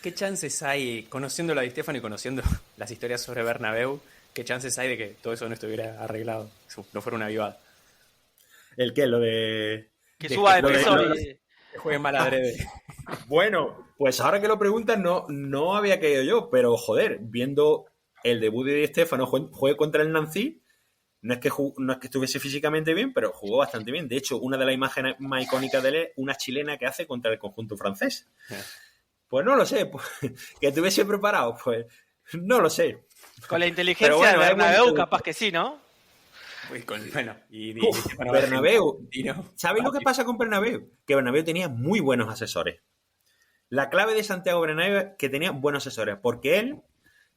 ¿Qué chances hay, conociendo a Di Stéfano y conociendo las historias sobre Bernabéu, qué chances hay de que todo eso no estuviera arreglado, no fuera una avivada? ¿El qué? Lo de... Que suba de peso que jueguen mal adrede. Bueno, pues ahora que lo preguntas, no había caído yo, pero joder, viendo el debut de Di Stéfano, juegue contra el Nancy, no es que estuviese físicamente bien, pero jugó bastante bien. De hecho, una de las imágenes más icónicas de él es una chilena que hace contra el conjunto francés. Pues no lo sé, pues, que estuviese preparado, pues no lo sé. Con la inteligencia de Bernabéu, capaz que sí, ¿no? Bueno, y Bernabéu. ¿Sabéis lo que pasa con Bernabéu? Que Bernabéu tenía muy buenos asesores. La clave de Santiago Bernabéu es que tenía buenos asesores, porque él,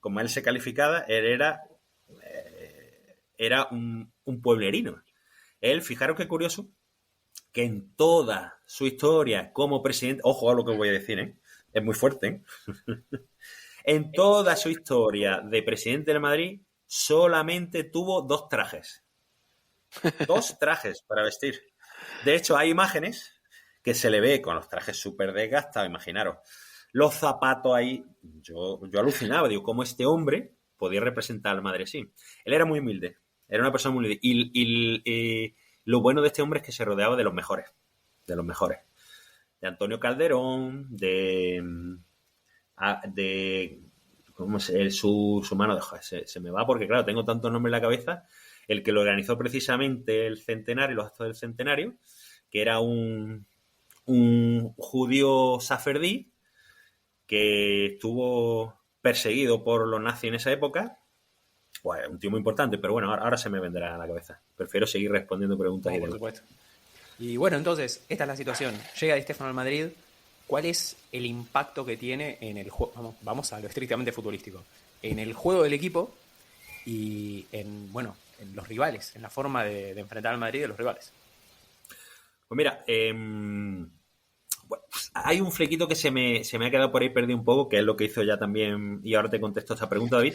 como él se calificaba, él era un pueblerino. Él, fijaros qué curioso, que en toda su historia como presidente, ojo a lo que voy a decir, es muy fuerte, en toda su historia de presidente del Madrid, solamente tuvo 2 trajes. 2 trajes para vestir. De hecho, hay imágenes que se le ve con los trajes súper desgastados, imaginaros. Los zapatos ahí, yo alucinaba, digo, cómo este hombre podía representar al Madrid así. Él era muy humilde, era una persona muy humilde. Y lo bueno de este hombre es que se rodeaba de los mejores. De los mejores. De Antonio Calderón, ¿cómo es? Su mano, se me va porque, claro, tengo tantos nombres en la cabeza. El que lo organizó precisamente el centenario, los actos del centenario, que era un judío safardí que estuvo perseguido por los nazis en esa época. Bueno, un tío muy importante, pero bueno, ahora se me vendrá a la cabeza. Prefiero seguir respondiendo preguntas. Por supuesto. Y bueno, entonces, esta es la situación. Llega Di Stéfano al Madrid. ¿Cuál es el impacto que tiene en el juego? Vamos a lo estrictamente futbolístico. En el juego del equipo y en los rivales, en la forma de enfrentar al Madrid de los rivales. Pues mira, hay un flequito que se me ha quedado por ahí perdido un poco, que es lo que hizo ya también, y ahora te contesto esta pregunta, David,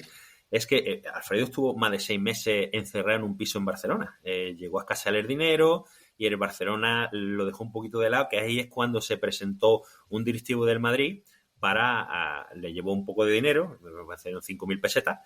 es que Alfredo estuvo más de 6 meses encerrado en un piso en Barcelona. Llegó a escasear dinero y el Barcelona lo dejó un poquito de lado, que ahí es cuando se presentó un directivo del Madrid le llevó un poco de dinero, me parece 5.000 pesetas,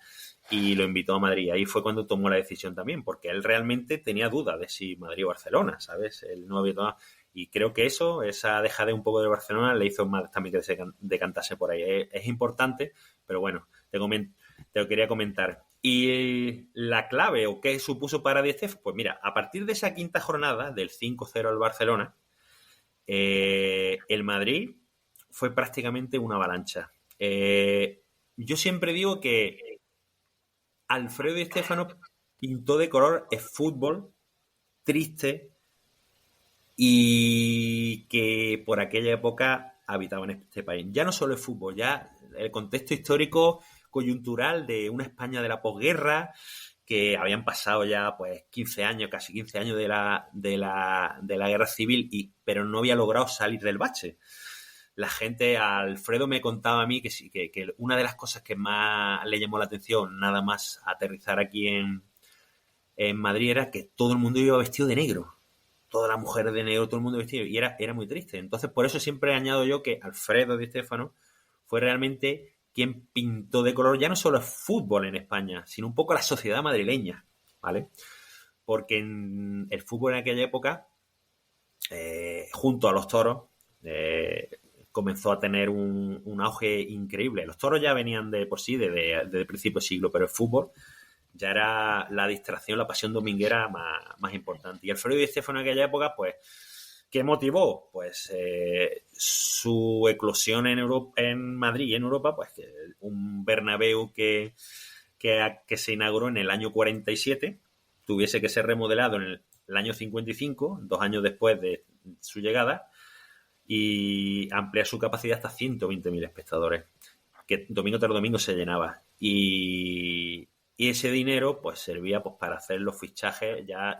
y lo invitó a Madrid. Ahí fue cuando tomó la decisión también, porque él realmente tenía duda de si Madrid o Barcelona, ¿sabes? Él no había tomado... Y creo que esa dejadez un poco de Barcelona le hizo más también que se decantase por ahí. Es importante, pero bueno, te lo quería comentar. Y la clave, o qué supuso para Di Stéfano, pues mira, a partir de esa 5ª jornada, del 5-0 al Barcelona, el Madrid fue prácticamente una avalancha. Yo siempre digo que Alfredo Di Stéfano pintó de color el fútbol triste y que por aquella época habitaba en este país. Ya no solo el fútbol, ya el contexto histórico coyuntural de una España de la posguerra, que habían pasado ya pues 15 años, casi 15 años de la guerra civil, pero no había logrado salir del bache. la gente, Alfredo me contaba a mí que una de las cosas que más le llamó la atención, nada más aterrizar aquí en Madrid, era que todo el mundo iba vestido de negro. Todas las mujeres de negro, todo el mundo vestido. Y era muy triste. Entonces, por eso siempre añado yo que Alfredo Di Stéfano fue realmente quien pintó de color ya no solo el fútbol en España, sino un poco la sociedad madrileña, ¿vale? Porque en el fútbol en aquella época, junto a los toros, comenzó a tener un auge increíble. Los toros ya venían de por sí, desde el principio del siglo, pero el fútbol ya era la distracción, la pasión dominguera más importante. Y Alfredo Di Stéfano en aquella época, pues, ¿qué motivó? Pues su eclosión en Madrid y en Europa, pues que un Bernabéu que se inauguró en el año 47 tuviese que ser remodelado en el año 55, 2 años después de su llegada, y ampliar su capacidad hasta 120.000 espectadores, que domingo tras domingo se llenaba. Y ese dinero pues servía pues para hacer los fichajes ya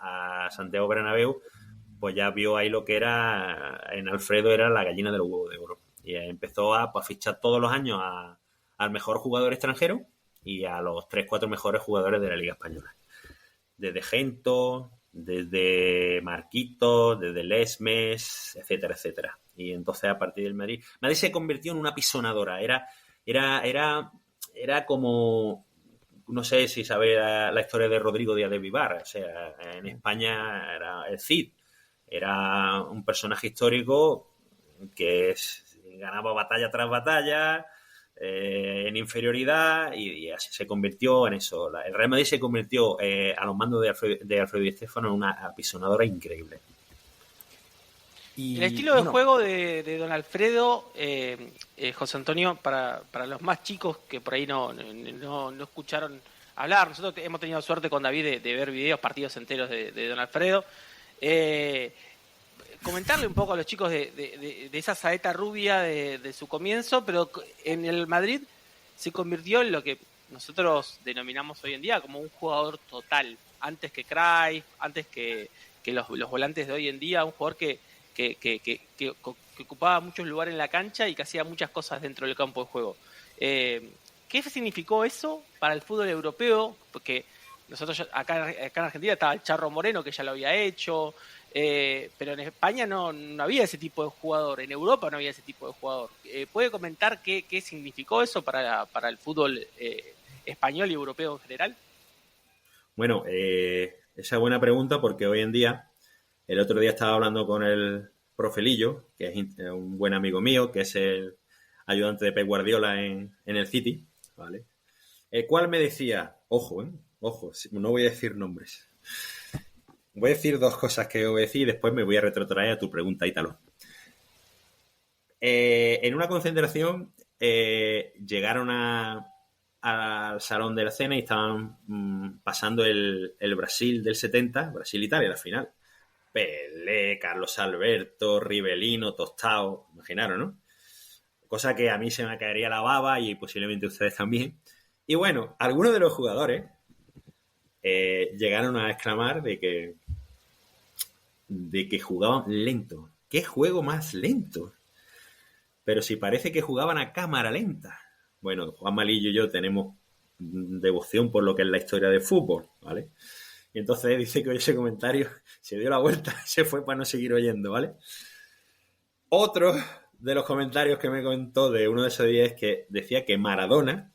a Santiago Bernabéu, pues ya vio ahí lo que era, en Alfredo era la gallina del huevo de oro. Y empezó a fichar todos los años al mejor jugador extranjero y a los 3-4 mejores jugadores de la Liga Española. Desde Gento, desde Marquito, desde Lesmes, etcétera, etcétera. Y entonces a partir del Madrid se convirtió en una pisonadora. Era como, no sé si sabéis la historia de Rodrigo Díaz de Vivar. O sea, en España era el Cid. Era un personaje histórico que ganaba batalla tras batalla, en inferioridad, y así se convirtió en eso. El Real Madrid se convirtió a los mandos de Alfredo Di Stéfano en una apisonadora increíble. El estilo de juego de don Alfredo, José Antonio, para los más chicos que por ahí no escucharon hablar, nosotros hemos tenido suerte con David de ver videos, partidos enteros de don Alfredo. Comentarle un poco a los chicos de esa saeta rubia de su comienzo, pero en el Madrid se convirtió en lo que nosotros denominamos hoy en día como un jugador total. Antes que Cruyff, antes que los volantes de hoy en día, un jugador que ocupaba muchos lugares en la cancha y que hacía muchas cosas dentro del campo de juego. ¿Qué significó eso para el fútbol europeo? Porque nosotros acá en Argentina estaba el Charro Moreno, que ya lo había hecho, pero en España no había ese tipo de jugador, en Europa no había ese tipo de jugador. ¿Puede comentar qué significó eso para el fútbol español y europeo en general? Bueno, esa es buena pregunta, porque hoy en día, el otro día estaba hablando con el profe Lillo, que es un buen amigo mío, que es el ayudante de Pep Guardiola en el City, ¿vale? El cual me decía, ojo, no voy a decir nombres. Voy a decir 2 cosas que voy a decir y después me voy a retrotraer a tu pregunta, Ítalo. En una concentración llegaron al salón de la cena y estaban pasando el Brasil del 70, Brasil-Italia, la final. Pelé, Carlos Alberto, Rivelino, Tostao, imaginaron, ¿no? Cosa que a mí se me caería la baba y posiblemente ustedes también. Y bueno, algunos de los jugadores llegaron a exclamar de que jugaban lento. ¿Qué juego más lento? Pero si parece que jugaban a cámara lenta. Bueno, Juan Malillo y yo tenemos devoción por lo que es la historia del fútbol, ¿vale? Y entonces dice que hoy ese comentario se dio la vuelta y se fue para no seguir oyendo, ¿vale? Otro de los comentarios que me contó de uno de esos días es que decía que Maradona,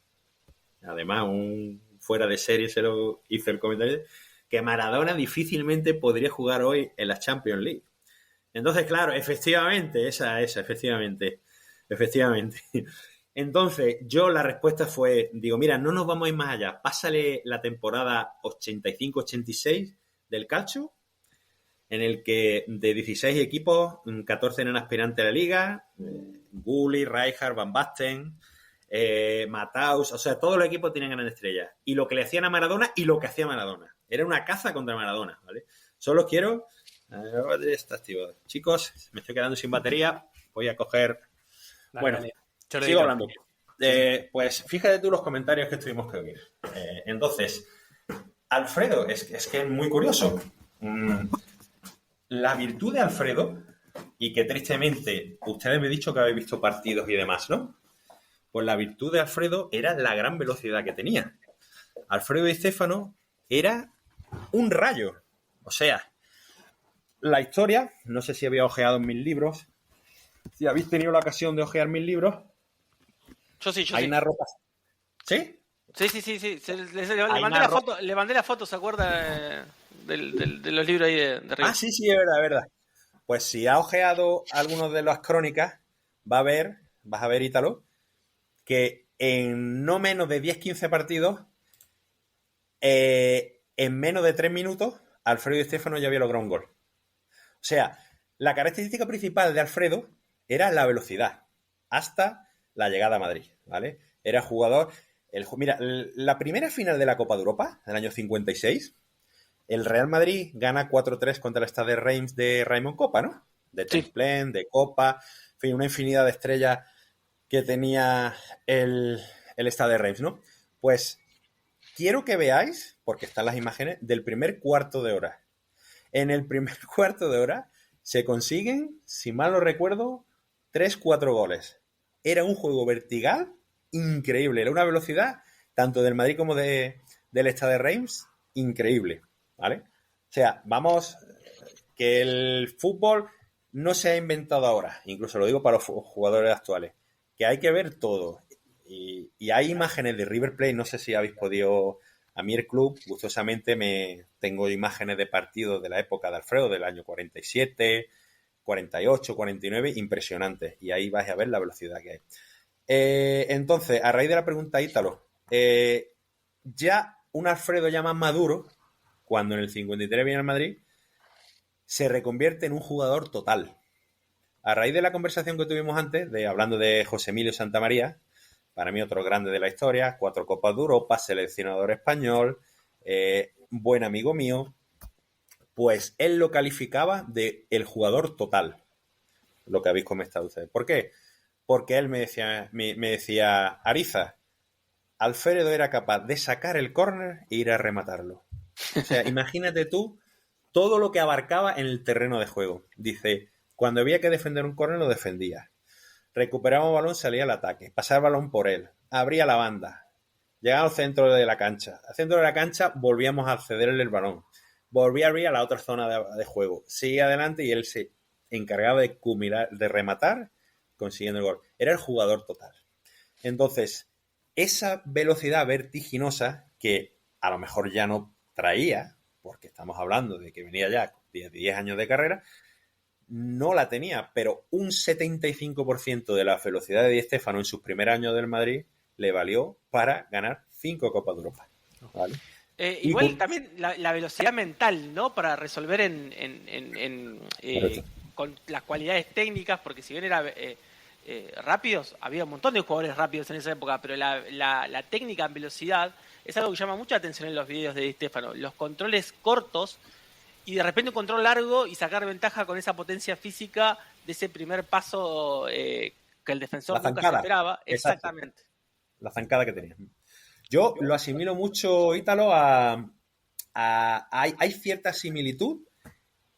además un fuera de serie se lo hizo el comentario, que Maradona difícilmente podría jugar hoy en la Champions League. Entonces, claro, efectivamente. Entonces, yo la respuesta fue, digo, mira, no nos vamos a ir más allá. Pásale la temporada 85-86 del calcio, en el que de 16 equipos, 14 eran aspirantes a la liga, Gulli, Rijkaard, Van Basten, Mataus, o sea, todos los equipos tienen grandes estrellas. Y lo que le hacían a Maradona y lo que hacía Maradona. Era una caza contra Maradona, ¿vale? Solo quiero... Está activado. Chicos, me estoy quedando sin batería. Voy a coger... Bueno, sigo hablando. Pues fíjate tú los comentarios que tuvimos que oír. Entonces, Alfredo, es que es muy curioso. La virtud de Alfredo y que tristemente ustedes me han dicho que habéis visto partidos y demás, ¿no? Pues la virtud de Alfredo era la gran velocidad que tenía. Alfredo Di Stéfano era un rayo. O sea, la historia, no sé si había ojeado en mis libros, si habéis tenido la ocasión de ojear mis libros, Yo sí. hay una ropa. ¿Sí? Sí. Le mandé la foto, ¿se acuerda? De los libros ahí de River. Ah, sí, es verdad. Pues si ha ojeado algunos de las crónicas, vas a ver, Ítalo, que en no menos de 10-15 partidos, en menos de 3 minutos, Alfredo Di Stéfano ya había logrado un gol. O sea, la característica principal de Alfredo era la velocidad, hasta la llegada a Madrid, ¿vale? Era jugador... Mira, la primera final de la Copa de Europa, del año 56, el Real Madrid gana 4-3 contra el Stade de Reims de Raymond Kopa, ¿no? De Templén, de Kopa, en fin, una infinidad de estrellas que tenía el Stade de Reims, ¿no? Pues quiero que veáis, porque están las imágenes, del primer cuarto de hora. En el primer cuarto de hora se consiguen, si mal no recuerdo, 3-4 goles. Era un juego vertical increíble, era una velocidad tanto del Madrid como del Stade de Reims increíble, ¿vale? O sea, vamos, que el fútbol no se ha inventado ahora, incluso lo digo para los jugadores actuales, que hay que ver todo. Y hay imágenes de River Plate, no sé si habéis podido... A mí el club, gustosamente, tengo imágenes de partidos de la época de Alfredo, del año 47, 48, 49, impresionantes. Y ahí vais a ver la velocidad que hay. Entonces, a raíz de la pregunta Ítalo, ya un Alfredo ya más maduro, cuando en el 53 viene al Madrid, se reconvierte en un jugador total. A raíz de la conversación que tuvimos antes, hablando de José Emilio Santamaría, para mí otro grande de la historia, 4 Copas de Europa, seleccionador español, buen amigo mío, pues él lo calificaba de el jugador total, lo que habéis comentado ustedes. ¿Por qué? Porque él me decía, Ariza, Alfredo era capaz de sacar el córner e ir a rematarlo. O sea, imagínate tú todo lo que abarcaba en el terreno de juego. Dice, cuando había que defender un córner lo defendía. Recuperaba un balón, salía al ataque, pasaba el balón por él, abría la banda, llegaba al centro de la cancha. Al centro de la cancha volvíamos a cederle el balón, volvía a abrir a la otra zona de juego, seguía adelante y él se encargaba de rematar, consiguiendo el gol. Era el jugador total. Entonces, esa velocidad vertiginosa que a lo mejor ya no traía, porque estamos hablando de que venía ya 10 años de carrera, no la tenía, pero un 75% de la velocidad de Di Stéfano en sus primeros años del Madrid le valió para ganar 5 Copas de Europa. ¿Vale? Igual también la velocidad mental, ¿no? Para resolver con las cualidades técnicas, porque si bien era rápidos, había un montón de jugadores rápidos en esa época, pero la técnica en velocidad es algo que llama mucha atención en los videos de Di Stéfano. Los controles cortos y de repente un control largo y sacar ventaja con esa potencia física de ese primer paso que el defensor nunca se esperaba. Exactamente. La zancada que tenía. Yo lo asimilo mucho, Ítalo, hay cierta similitud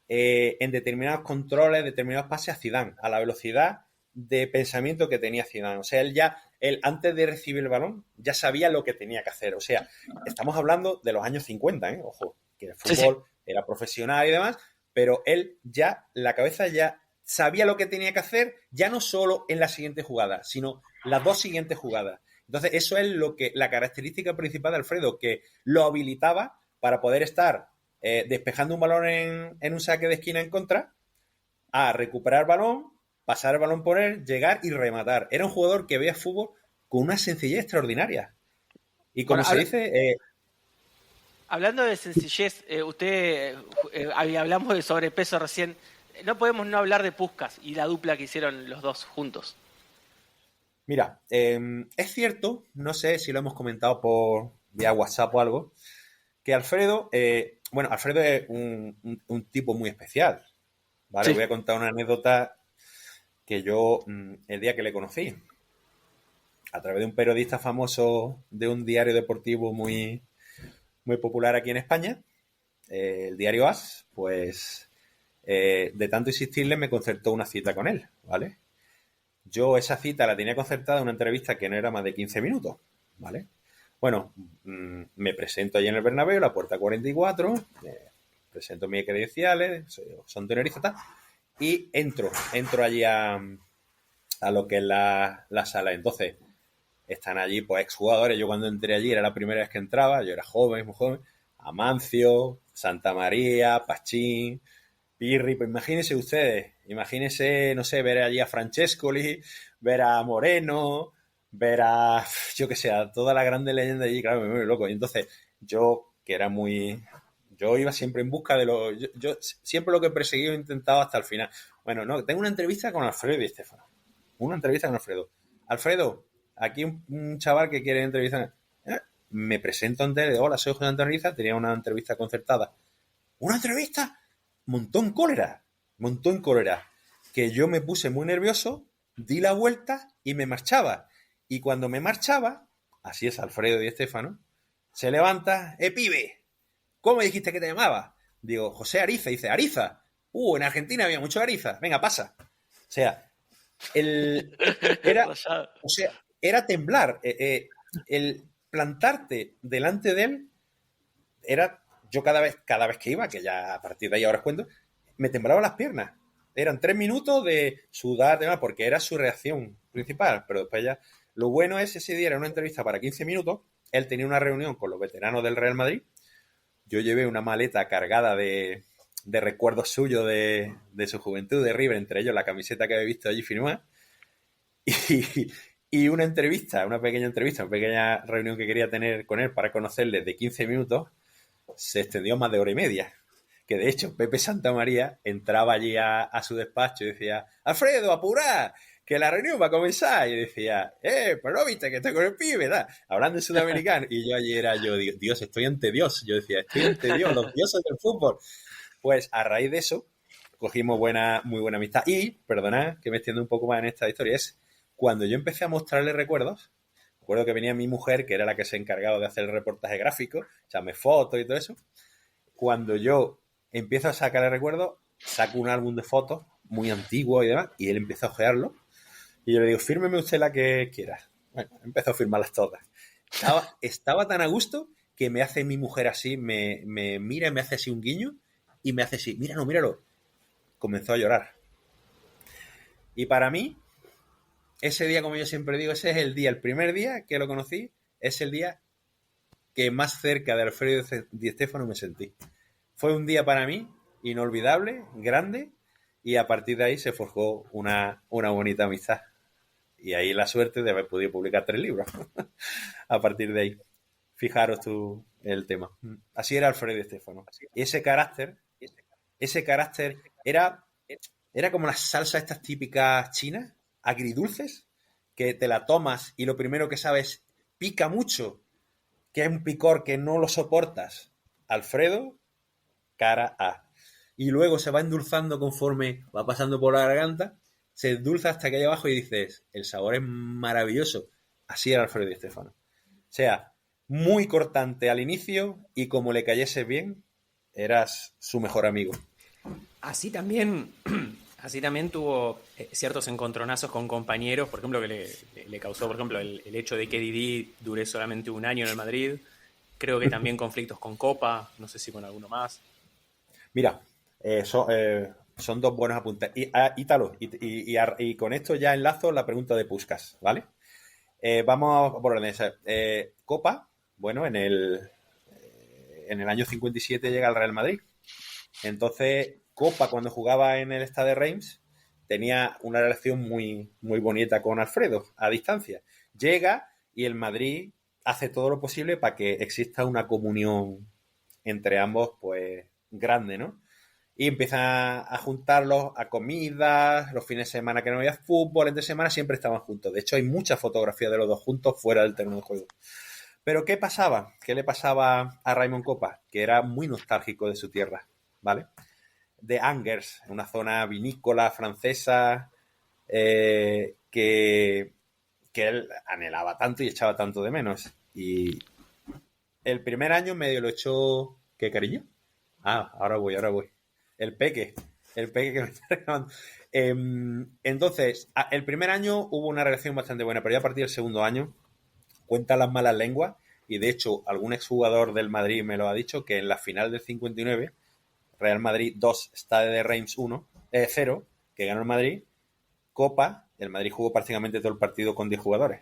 en determinados controles, determinados pases a Zidane, a la velocidad de pensamiento que tenía Zidane. O sea, él antes de recibir el balón ya sabía lo que tenía que hacer. O sea, estamos hablando de los años 50, ¿eh? Ojo, que el fútbol era profesional y demás, pero él ya, la cabeza ya sabía lo que tenía que hacer, ya no solo en la siguiente jugada, sino las 2 siguientes jugadas. Entonces, eso es la característica principal de Alfredo, que lo habilitaba para poder estar despejando un balón en un saque de esquina en contra, a recuperar el balón, pasar el balón por él, llegar y rematar. Era un jugador que veía fútbol con una sencillez extraordinaria. Y como se dice... Hablando de sencillez, hablamos de sobrepeso recién. No podemos no hablar de Puskás y la dupla que hicieron los dos juntos. Mira, es cierto, no sé si lo hemos comentado por vía WhatsApp o algo, que Alfredo, Alfredo es un tipo muy especial, ¿vale? Sí. Voy a contar una anécdota que yo, el día que le conocí, a través de un periodista famoso de un diario deportivo muy, muy popular aquí en España, el diario AS, pues de tanto insistirle me concertó una cita con él, ¿vale? Yo esa cita la tenía concertada en una entrevista que no era más de 15 minutos, ¿vale? Bueno, me presento allí en el Bernabéu, la puerta 44, presento mis credenciales, son tenerife, tal, y entro allí a lo que es la sala. Entonces, están allí pues exjugadores. Yo cuando entré allí era la primera vez que entraba, yo era joven, muy joven. Amancio, Santa María, Pachín, Pirri, pues imagínense, no sé, ver allí a Francescoli, ver a Moreno, ver a, yo que sé, a toda la grande leyenda allí, claro, me vuelve loco. Y entonces, yo, que era muy... Yo iba siempre en busca de lo... Yo siempre lo que he perseguido he intentado hasta el final. Bueno, no, tengo una entrevista con Alfredo Di Stéfano. Una entrevista con Alfredo. Alfredo, aquí un chaval que quiere entrevistar. Me presento ante él, hola, soy José Antonio Riza, tenía una entrevista concertada. ¿Una entrevista? Montó en cólera. Que yo me puse muy nervioso, di la vuelta y me marchaba. Y cuando me marchaba, así es Alfredo Di Stéfano, se levanta, pibe, ¿cómo dijiste que te llamaba? Digo, José Ariza. Dice, Ariza. En Argentina había mucho Ariza. Venga, pasa. O sea, era temblar. El plantarte delante de él era... Yo cada vez que iba, que ya a partir de ahí ahora os cuento, me temblaban las piernas. Eran 3 minutos de sudar, porque era su reacción principal. Pero después ya... Lo bueno es ese día era una entrevista para 15 minutos. Él tenía una reunión con los veteranos del Real Madrid. Yo llevé una maleta cargada de recuerdos suyos de su juventud, de River, entre ellos la camiseta que había visto allí firmada. Y una pequeña reunión que quería tener con él para conocerle de 15 minutos, se extendió más de hora y media. Que de hecho Pepe Santamaría entraba allí a su despacho y decía, Alfredo, apurá, que la reunión va a comenzar. Y decía, pero no viste que estoy con el pibe, ¿verdad? Hablando de sudamericano. Y yo allí digo, Dios, estoy ante Dios. Yo decía, estoy ante Dios, los dioses del fútbol. Pues a raíz de eso, cogimos muy buena amistad. Y, perdonad que me extiendo un poco más en esta historia, es cuando yo empecé a mostrarle recuerdos, recuerdo que venía mi mujer, que era la que se encargaba de hacer el reportaje gráfico, echarme fotos y todo eso. Cuando yo empiezo a sacarle recuerdos, saco un álbum de fotos muy antiguo y demás, y él empieza a ojearlo. Y yo le digo, fírmeme usted la que quiera. Bueno, empezó a firmarlas todas. Estaba tan a gusto que me hace mi mujer así, me mira y me hace así un guiño y me hace así, míralo. Comenzó a llorar. Y para mí, ese día, como yo siempre digo, ese es el primer día que lo conocí, es el día que más cerca de Alfredo Di Stéfano me sentí. Fue un día para mí inolvidable, grande, y a partir de ahí se forjó una bonita amistad. Y ahí la suerte de haber podido publicar 3 libros. A partir de ahí. Fijaros tú el tema. Así era Alfredo Di Stéfano. Ese carácter era como las salsas estas típicas chinas, agridulces, que te la tomas y lo primero que sabes pica mucho, que es un picor que no lo soportas. Alfredo, cara A. Y luego se va endulzando conforme va pasando por la garganta, se endulza hasta que hay abajo y dices, el sabor es maravilloso. Así era Alfredo Di Stéfano. O sea, muy cortante al inicio y como le cayese bien, eras su mejor amigo. Así también tuvo ciertos encontronazos con compañeros, por ejemplo, que le causó, por ejemplo, el hecho de que Didi dure solamente 1 año en el Madrid. Creo que también conflictos con Copa, no sé si con alguno más. Mira, son 2 buenos apuntes. Ítalo, y con esto ya enlazo la pregunta de Puskás, ¿vale? Vamos por orden. Copa, bueno, en el año 57 llega al Real Madrid. Entonces, Copa, cuando jugaba en el Stade de Reims, tenía una relación muy, muy bonita con Alfredo, a distancia. Llega y el Madrid hace todo lo posible para que exista una comunión entre ambos, pues, grande, ¿no? Y empiezan a juntarlos a comidas, los fines de semana que no había fútbol, entre semana siempre estaban juntos. De hecho, hay muchas fotografías de los dos juntos fuera del terreno de juego. Pero ¿qué pasaba? ¿Qué le pasaba a Raymond Kopa? Que era muy nostálgico de su tierra, ¿vale? De Angers, una zona vinícola francesa que él anhelaba tanto y echaba tanto de menos. Y el primer año medio lo echó... ¿Qué, cariño? Ahora voy. El Peque. El peque que me está reclamando. Entonces, el primer año hubo una relación bastante buena, pero ya a partir del segundo año cuentan las malas lenguas y de hecho algún exjugador del Madrid me lo ha dicho que en la final del 59 Real Madrid 2, Stade de Reims 0, que ganó el Madrid, Copa, el Madrid jugó prácticamente todo el partido con 10 jugadores.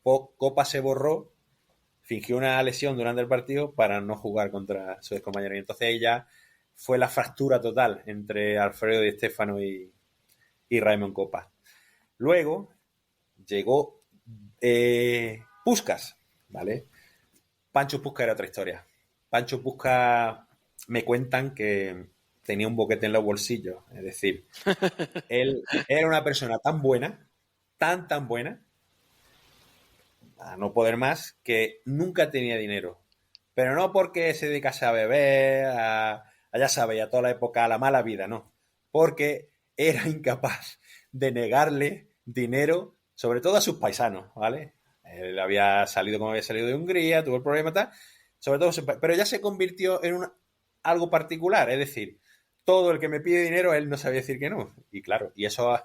Copa se borró, fingió una lesión durante el partido para no jugar contra sus compañeros. Y entonces ahí ya fue la fractura total entre Alfredo Di Stéfano y Raimon Copa. Luego llegó Puskás, ¿vale? Pancho Puskás era otra historia. Pancho Puskás me cuentan que tenía un boquete en los bolsillos. Es decir, él era una persona tan buena, tan buena, a no poder más, que nunca tenía dinero. Pero no porque se dedicase a beber, ya sabéis, a toda la época, a la mala vida, no. Porque era incapaz de negarle dinero, sobre todo a sus paisanos, ¿vale? Él había salido como había salido de Hungría, tuvo el problema tal, sobre todo, pero ya se convirtió en algo particular, es decir, todo el que me pide dinero, él no sabía decir que no. Y claro, y eso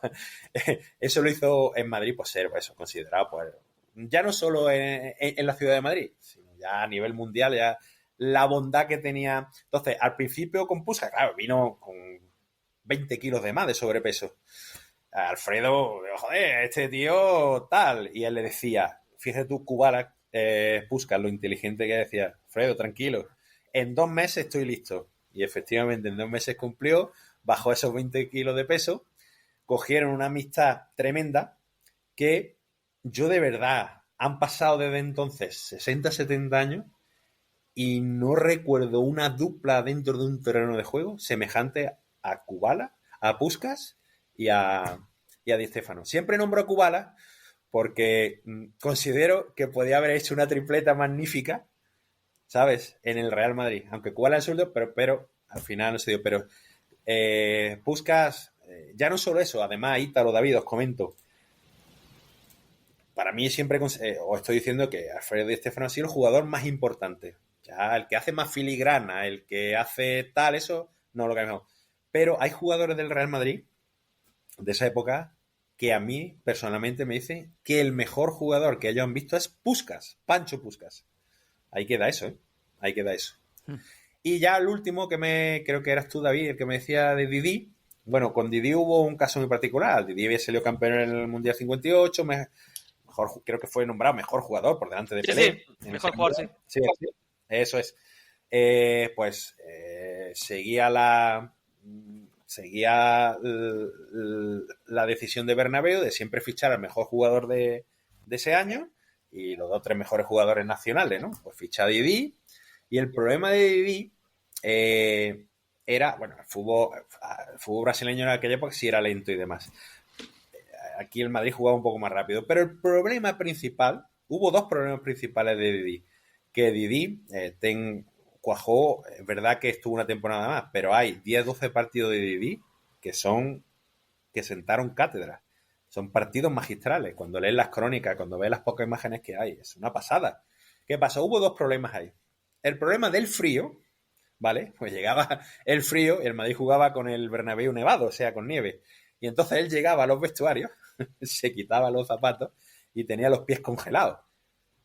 lo hizo en Madrid, pues ser eso, considerado, pues, ya no solo en la ciudad de Madrid, sino ya a nivel mundial, ya la bondad que tenía. Entonces, al principio con Puskás, claro, vino con 20 kilos de más de sobrepeso. Alfredo, joder, este tío tal. Y él le decía, fíjate tú, Kubala, Puskás, lo inteligente que decía, Alfredo, tranquilo, en 2 meses estoy listo. Y efectivamente, en 2 meses cumplió, bajó esos 20 kilos de peso, cogieron una amistad tremenda que yo de verdad han pasado desde entonces 60, 70 años y no recuerdo una dupla dentro de un terreno de juego semejante a Kubala, a Puskás y a Di Stéfano. Siempre nombro a Kubala porque considero que podía haber hecho una tripleta magnífica, ¿sabes? En el Real Madrid. Aunque Kubala es zurdo, pero al final no se dio. Pero Puskás, ya no solo eso, además, Ítalo, David, os comento. Para mí siempre os estoy diciendo que Alfredo Di Stéfano ha sido el jugador más importante. Ya el que hace más filigrana, el que hace tal, eso, no lo que mejor. Pero hay jugadores del Real Madrid de esa época que a mí personalmente me dicen que el mejor jugador que ellos han visto es Puskás, Pancho Puskás. Ahí queda eso, ¿eh? Ahí queda eso. Y ya el último que creo que eras tú, David, el que me decía de Didi. Bueno, con Didi hubo un caso muy particular. Didi había salido campeón en el Mundial 58, mejor, creo que fue nombrado mejor jugador por delante de Pelé. Sí, mejor jugador, sí. Sí, eso es. Seguía la decisión de Bernabéu de siempre fichar al mejor jugador de ese año y los 2 o 3 mejores jugadores nacionales, ¿no? Pues ficha a Didi y el problema de Didi era, bueno, el fútbol brasileño en aquella época sí era lento y demás. Aquí el Madrid jugaba un poco más rápido, pero el problema principal, hubo 2 problemas principales de Didi, que Didi cuajó, es verdad que estuvo una temporada más, pero hay 10-12 partidos de Didi que sentaron cátedra. Son partidos magistrales. Cuando lees las crónicas, cuando ves las pocas imágenes que hay, es una pasada. ¿Qué pasó? Hubo 2 problemas ahí. El problema del frío, ¿vale? Pues llegaba el frío y el Madrid jugaba con el Bernabéu nevado, o sea, con nieve. Y entonces él llegaba a los vestuarios, se quitaba los zapatos y tenía los pies congelados.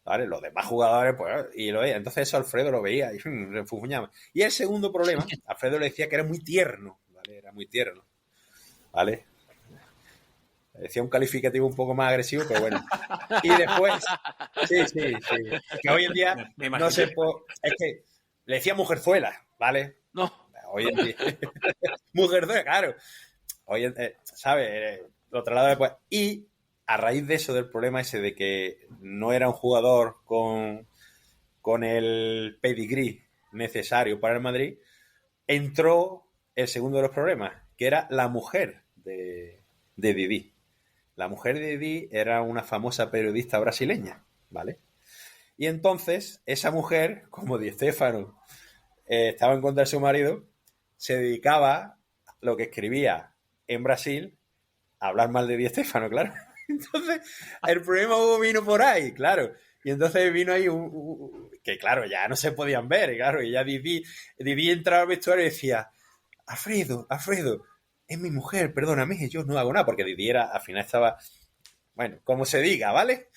¿Vale? Los demás jugadores, pues, y lo veía. Entonces eso Alfredo lo veía y refunfuñaba. Y el segundo problema, Alfredo le decía que era muy tierno, ¿vale? Era muy tierno, ¿vale? Le decía un calificativo un poco más agresivo, pero bueno. Y después, sí. Que hoy en día no se puede. Es que le decía mujerzuela, ¿vale? No. Hoy en día. Mujerzuela, claro. Hoy en ¿sabes? Lo traslado después. Y a raíz de eso, del problema ese de que no era un jugador con el pedigrí necesario para el Madrid, entró el segundo de los problemas, que era la mujer de Didi. La mujer de Didi era una famosa periodista brasileña, ¿vale? Y entonces, esa mujer, como Di Stéfano estaba en contra de su marido, se dedicaba a lo que escribía en Brasil a hablar mal de Di Stéfano, claro. Entonces, el problema vino por ahí, claro. Y entonces vino ahí que, claro, ya no se podían ver, claro. Y ya Didi entraba al vestuario y decía, Alfredo, es mi mujer, perdóname, yo no hago nada, porque Didier al final estaba, bueno, como se diga, ¿vale?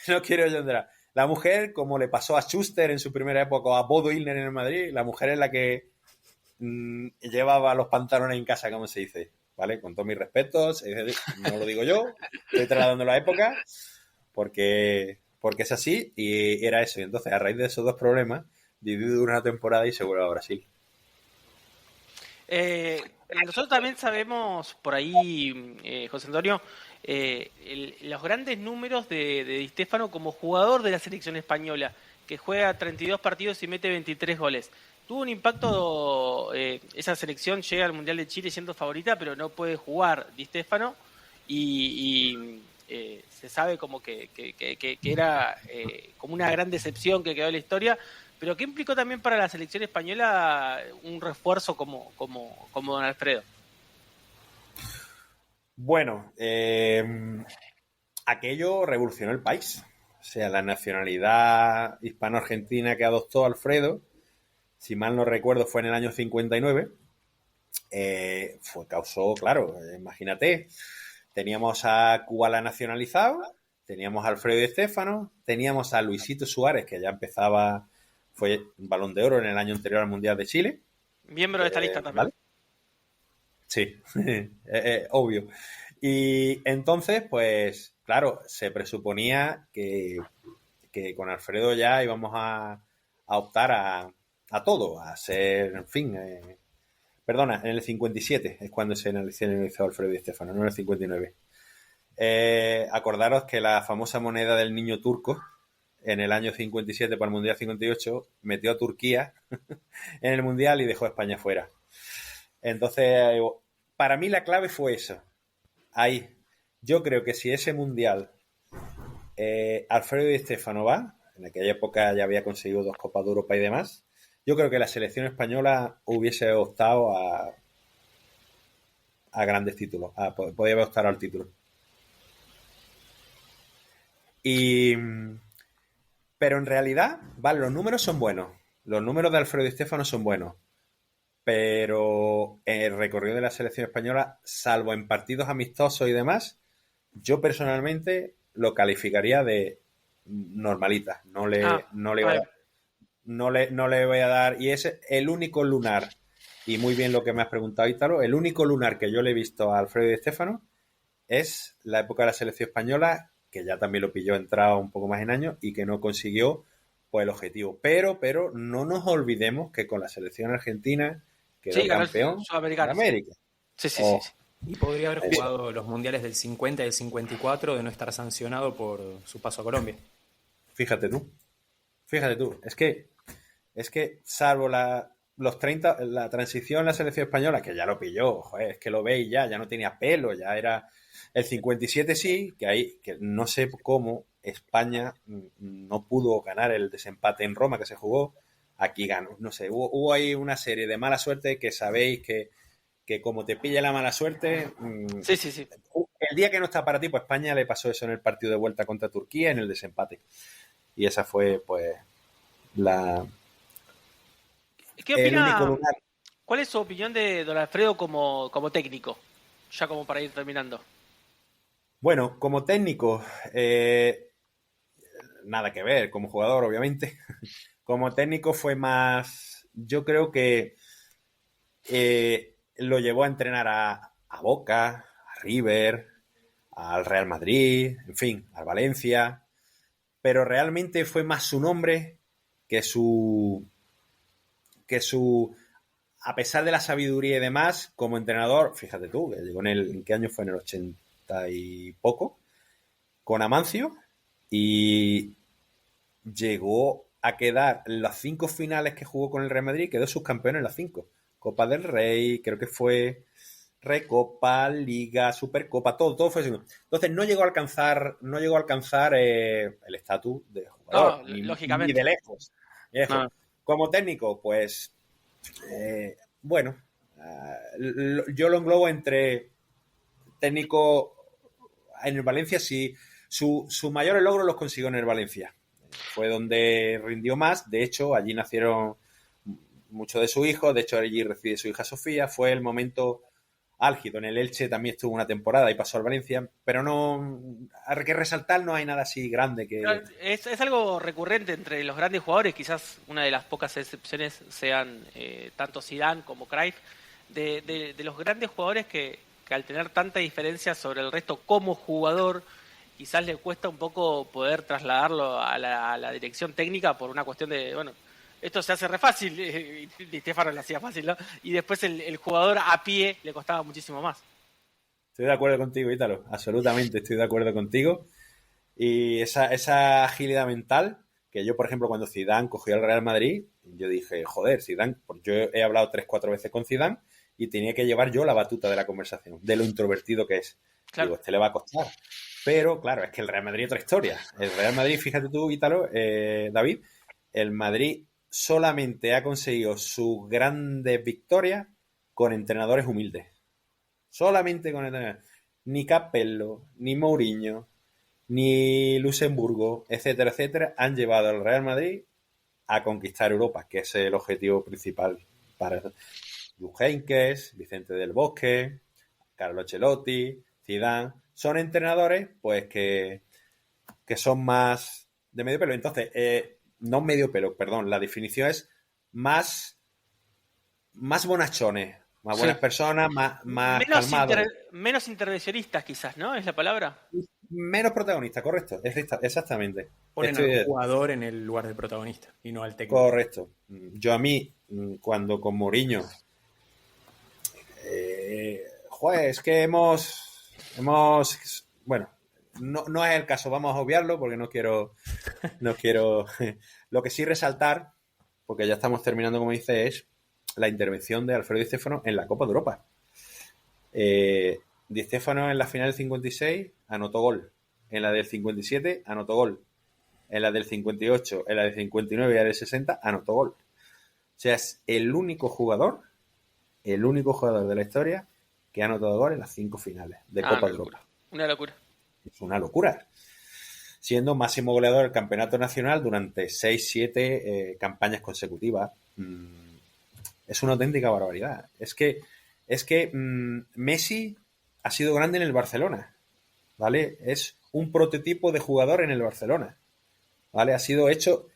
No quiero yo entrar. La mujer, como le pasó a Schuster en su primera época, o a Bodo Illner en el Madrid, la mujer es la que llevaba los pantalones en casa, como se dice, ¿vale? Con todos mis respetos, no lo digo yo, estoy trasladando la época, porque es así, y era eso. Y entonces, a raíz de esos dos problemas, dividió una temporada y se vuelve a Brasil. Nosotros también sabemos por ahí, José Antonio, los grandes números de Di Stéfano como jugador de la selección española, que juega 32 partidos y mete 23 goles. Tuvo un impacto, esa selección llega al Mundial de Chile siendo favorita, pero no puede jugar Di Stéfano y se sabe como que era como una gran decepción que quedó en la historia. Pero ¿qué implicó también para la selección española un refuerzo como Don Alfredo? Bueno, aquello revolucionó el país. O sea, la nacionalidad hispano-argentina que adoptó Alfredo, si mal no recuerdo, fue en el año 59. Causó, claro, imagínate, teníamos a Kubala nacionalizado, teníamos a Alfredo Di Stéfano, teníamos a Luisito Suárez, que ya empezaba, fue Balón de Oro en el año anterior al Mundial de Chile. Miembro de esta lista también. ¿Vale? Sí, obvio. Y entonces, pues, claro, se presuponía que con Alfredo ya íbamos a optar a todo, a ser, en fin, perdona, en el 57 es cuando se analizó Alfredo Di Stéfano, no en el 59. Acordaros que la famosa moneda del niño turco en el año 57 para el Mundial 58 metió a Turquía en el Mundial y dejó a España fuera. Entonces, para mí la clave fue eso. Ahí. Yo creo que si ese Mundial Alfredo Di Stéfano va, en aquella época ya había conseguido 2 Copas de Europa y demás, yo creo que la selección española hubiese optado a grandes títulos, podía haber optado al título. Pero en realidad, vale, los números son buenos. Los números de Alfredo Di Stéfano son buenos. Pero el recorrido de la selección española, salvo en partidos amistosos y demás, yo personalmente lo calificaría de normalita. No le voy a dar. Y es el único lunar, y muy bien lo que me has preguntado, Ítalo, el único lunar que yo le he visto a Alfredo Di Stéfano es la época de la selección española, que ya también lo pilló entrado un poco más en años y que no consiguió pues el objetivo. Pero no nos olvidemos que con la selección argentina quedó campeón de América. Sí. Y podría haber jugado los mundiales del 50 y del 54 de no estar sancionado por su paso a Colombia. Fíjate tú. Es que salvo los 30, la transición en la selección española, que ya lo pilló, joder, es que lo veis ya no tenía pelo, ya era el 57 sí, que no sé cómo España no pudo ganar el desempate en Roma que se jugó, aquí ganó, no sé, hubo ahí una serie de mala suerte que sabéis que como te pilla la mala suerte, sí. El día que no está para ti, pues España le pasó eso en el partido de vuelta contra Turquía en el desempate. Y esa fue, pues, ¿Qué opina? ¿Cuál es su opinión de Don Alfredo como técnico? Ya como para ir terminando. Bueno, como técnico, nada que ver, como jugador, obviamente. Como técnico fue más, yo creo que lo llevó a entrenar a Boca, a River, al Real Madrid, en fin, al Valencia, pero realmente fue más su nombre que su, a pesar de la sabiduría y demás, como entrenador, fíjate tú, que llegó ¿en qué año fue? En el 80 y poco, con Amancio, y llegó a quedar en las 5 finales que jugó con el Real Madrid, quedó subcampeón en las 5. Copa del Rey, creo que fue Recopa, Liga, Supercopa, todo fue eso. Entonces no llegó a alcanzar el estatus de jugador, lógicamente. Ni de lejos. No. Como técnico, pues bueno, yo lo englobo entre técnico en el Valencia, sí, su mayores logros los consiguió en el Valencia. Fue donde rindió más, de hecho, allí nacieron muchos de sus hijos, de hecho allí reside su hija Sofía, fue el momento álgido. En el Elche también estuvo una temporada y pasó al Valencia, pero no, hay que resaltar, no hay nada así grande que... Es algo recurrente entre los grandes jugadores, quizás una de las pocas excepciones sean tanto Zidane como Cruyff, de los grandes jugadores que al tener tanta diferencia sobre el resto como jugador, quizás le cuesta un poco poder trasladarlo a la dirección técnica por una cuestión de, bueno, esto se hace re fácil, Di Stéfano lo hacía fácil, ¿no? Y después el jugador a pie le costaba muchísimo más. Estoy de acuerdo contigo, Ítalo, absolutamente estoy de acuerdo contigo. Y esa agilidad mental, que yo, por ejemplo, cuando Zidane cogió al Real Madrid, yo dije, joder, Zidane, pues yo he hablado 3-4 veces con Zidane y tenía que llevar yo la batuta de la conversación, de lo introvertido que es. Claro. Digo, le va a costar. Pero, claro, es que el Real Madrid es otra historia. El Real Madrid, fíjate tú, Ítalo, David, el Madrid solamente ha conseguido sus grandes victorias con entrenadores humildes. Solamente con entrenadores. Ni Capello, ni Mourinho, ni Luxemburgo, etcétera, etcétera, han llevado al Real Madrid a conquistar Europa, que es el objetivo principal para Jupp Heynckes, Vicente del Bosque, Carlo Ancelotti, Zidane. Son entrenadores, pues, que son más de medio pelo. Entonces, no medio pelo, perdón, la definición es más bonachones, más buenas personas, más calmados. Menos intervencionistas, quizás, ¿no? ¿Es la palabra? Menos protagonista, correcto, exactamente. Ponen al jugador en el lugar del protagonista y no al técnico. Correcto. Yo a mí, cuando con Mourinho, es que hemos, bueno, no es el caso, vamos a obviarlo porque no quiero. Lo que sí resaltar, porque ya estamos terminando, como dice, es la intervención de Alfredo Di Stéfano en la Copa de Europa. Di Stéfano en la final del 56 anotó gol. En la del 57 anotó gol. En la del 58, en la del 59 y la del 60 anotó gol. O sea, es el único jugador de la historia que ha anotado gol en las 5 finales de Copa de Europa. Una locura. Es una locura. Siendo máximo goleador del campeonato nacional durante 6-7 campañas consecutivas. Es una auténtica barbaridad. Es que Messi ha sido grande en el Barcelona, ¿vale? Es un prototipo de jugador en el Barcelona, ¿vale? Ha sido hecho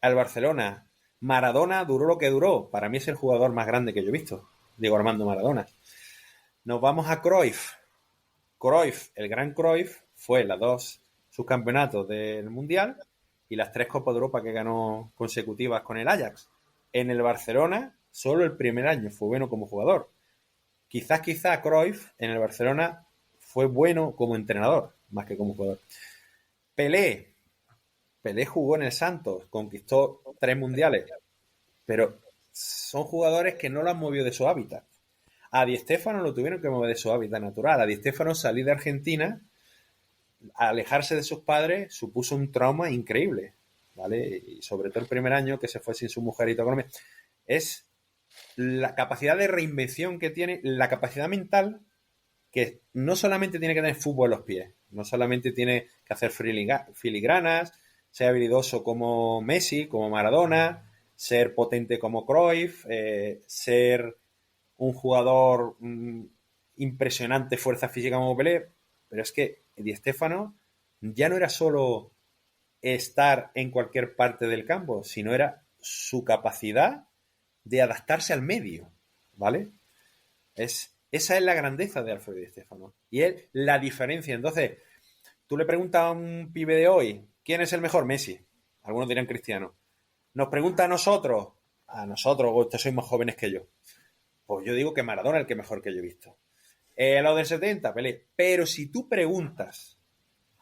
al Barcelona. Maradona duró lo que duró. Para mí es el jugador más grande que yo he visto. Diego Armando Maradona. Nos vamos a Cruyff. El gran Cruyff fue las 2 subcampeonatos del Mundial y las 3 Copas de Europa que ganó consecutivas con el Ajax. En el Barcelona, solo el primer año fue bueno como jugador. Quizás Cruyff en el Barcelona fue bueno como entrenador, más que como jugador. Pelé jugó en el Santos, conquistó 3 mundiales, pero son jugadores que no lo han movido de su hábitat. A Di Stéfano lo tuvieron que mover de su hábitat natural. A Di Stéfano salir de Argentina, alejarse de sus padres, supuso un trauma increíble, ¿vale? Y sobre todo el primer año que se fue sin su mujer y todo Colombia. Es la capacidad de reinvención que tiene, la capacidad mental que no solamente tiene que tener fútbol en los pies, no solamente tiene que hacer filigranas, ser habilidoso como Messi, como Maradona, ser potente como Cruyff, ser un jugador impresionante, fuerza física como Pelé, pero es que Di Stéfano ya no era solo estar en cualquier parte del campo, sino era su capacidad de adaptarse al medio, ¿vale? Esa es la grandeza de Alfredo Di Stéfano y es la diferencia. Entonces, tú le preguntas a un pibe de hoy, ¿quién es el mejor? Messi. Algunos dirán Cristiano. Nos pregunta a nosotros, ustedes sois más jóvenes que yo. Pues yo digo que Maradona es el que mejor que yo he visto. A los del 70, Pelé. Pero si tú preguntas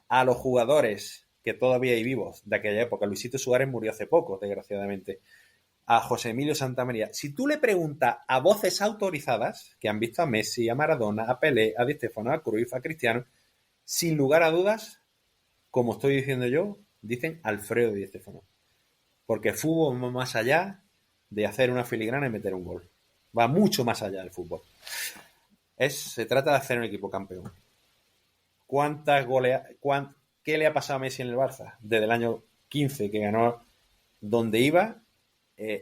a los jugadores que todavía hay vivos de aquella época, Luisito Suárez murió hace poco, desgraciadamente, a José Emilio Santamaría, si tú le preguntas a voces autorizadas que han visto a Messi, a Maradona, a Pelé, a Di Stéfano, a Cruyff, a Cristiano, sin lugar a dudas, como estoy diciendo yo, dicen Alfredo Di Stéfano. Porque el fútbol va más allá de hacer una filigrana y meter un gol. Va mucho más allá del fútbol. Se trata de hacer un equipo campeón. ¿Qué le ha pasado a Messi en el Barça? Desde el año 15 que ganó donde iba.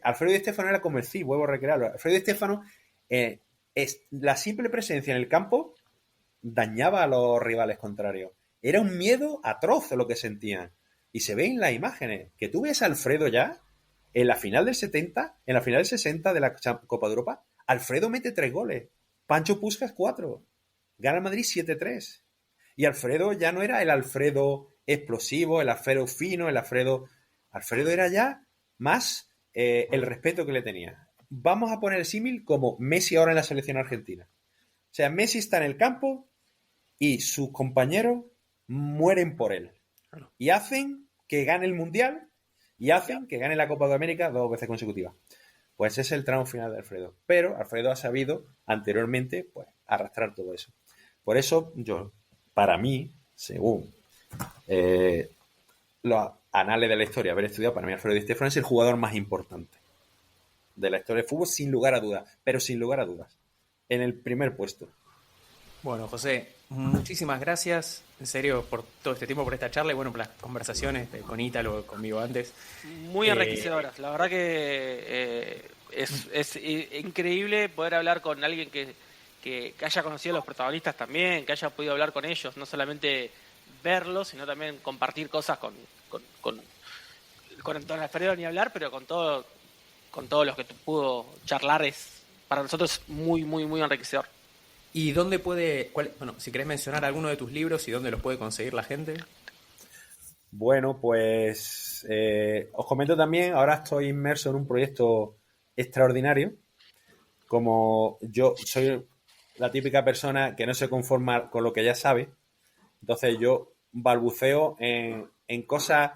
Alfredo Di Stéfano era como el vuelvo a recrearlo. Alfredo Di Stéfano la simple presencia en el campo dañaba a los rivales contrarios. Era un miedo atroz lo que sentían. Y se ve en las imágenes, que tú ves a Alfredo ya, en la final del 70, en la final del 60 de la Copa de Europa, Alfredo mete 3 goles, Pancho Puskás 4, gana el Madrid 7-3. Y Alfredo ya no era el Alfredo explosivo, el Alfredo fino, el Alfredo... Alfredo era ya más el respeto que le tenía. Vamos a poner el símil como Messi ahora en la selección argentina. O sea, Messi está en el campo y sus compañeros mueren por él. Y hacen que gane el Mundial y hacen que gane la Copa de América 2 veces consecutivas. Pues ese es el tramo final de Alfredo. Pero Alfredo ha sabido anteriormente pues, arrastrar todo eso. Por eso para mí, según los anales de la historia, haber estudiado, para mí Alfredo Di Stéfano es el jugador más importante de la historia del fútbol, sin lugar a dudas. Pero sin lugar a dudas. En el primer puesto. Bueno, José, muchísimas gracias, en serio, por todo este tiempo, por esta charla y bueno, por las conversaciones con Ítalo, conmigo antes. Muy enriquecedoras. La verdad que es increíble poder hablar con alguien que haya conocido a los protagonistas también, que haya podido hablar con ellos, no solamente verlos, sino también compartir cosas con Don Alfredo ni hablar, pero con todos los que pudo charlar. Es para nosotros muy, muy, muy enriquecedor. ¿Y dónde bueno, si querés mencionar alguno de tus libros y dónde los puede conseguir la gente? Bueno, pues os comento también, ahora estoy inmerso en un proyecto extraordinario. Como yo soy la típica persona que no se conforma con lo que ya sabe, entonces yo balbuceo en cosas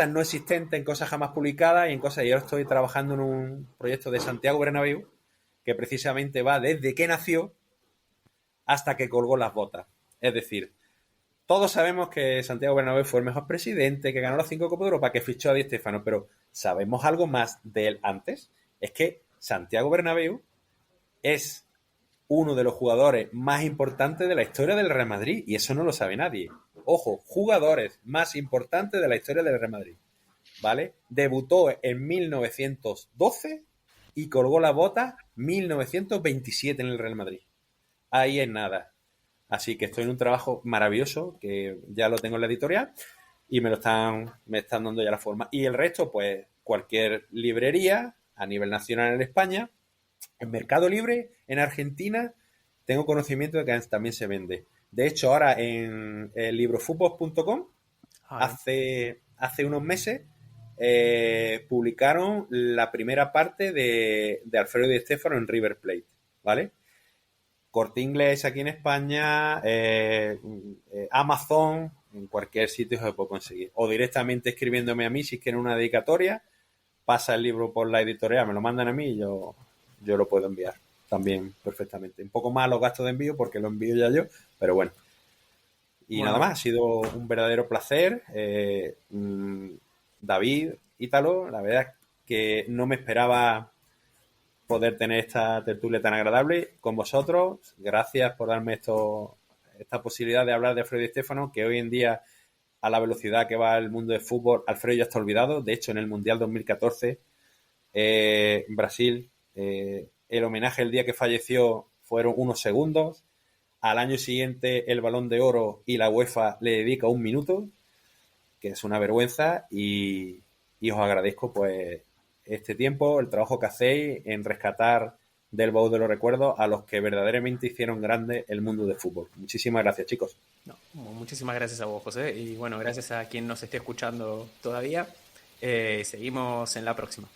no existentes, en cosas jamás publicadas y ahora estoy trabajando en un proyecto de Santiago Bernabéu que precisamente va desde que nació hasta que colgó las botas. Es decir, todos sabemos que Santiago Bernabéu fue el mejor presidente, que ganó las 5 Copas de Europa, que fichó a Di Stéfano, pero ¿sabemos algo más de él antes? Es que Santiago Bernabéu es uno de los jugadores más importantes de la historia del Real Madrid, y eso no lo sabe nadie. Ojo, jugadores más importantes de la historia del Real Madrid, ¿vale? Debutó en 1912 y colgó la bota 1927 en el Real Madrid. Ahí es nada. Así que estoy en un trabajo maravilloso, que ya lo tengo en la editorial, y me están dando ya la forma. Y el resto, pues, cualquier librería a nivel nacional en España, en Mercado Libre, en Argentina, tengo conocimiento de que también se vende. De hecho, ahora en librofutbol.com, hace unos meses, publicaron la primera parte de Alfredo Di Stéfano en River Plate, ¿vale? Corte Inglés aquí en España, Amazon, en cualquier sitio se puede conseguir. O directamente escribiéndome a mí, si quieren una dedicatoria, pasa el libro por la editorial, me lo mandan a mí y yo lo puedo enviar también perfectamente. Un poco más los gastos de envío porque lo envío ya yo, pero bueno. Y nada más, ha sido un verdadero placer. David, Ítalo, la verdad es que no me esperaba poder tener esta tertulia tan agradable con vosotros. Gracias por darme esta posibilidad de hablar de Alfredo Di Stéfano, que hoy en día, a la velocidad que va el mundo del fútbol, Alfredo ya está olvidado. De hecho, en el Mundial 2014, Brasil, el homenaje el día que falleció fueron unos segundos. Al año siguiente, el Balón de Oro y la UEFA le dedica 1 minuto, que es una vergüenza, y os agradezco pues este tiempo, el trabajo que hacéis en rescatar del baúl de los recuerdos a los que verdaderamente hicieron grande el mundo del fútbol. Muchísimas gracias, chicos. No, muchísimas gracias a vos, José, y bueno, gracias a quien nos esté escuchando todavía. Seguimos en la próxima.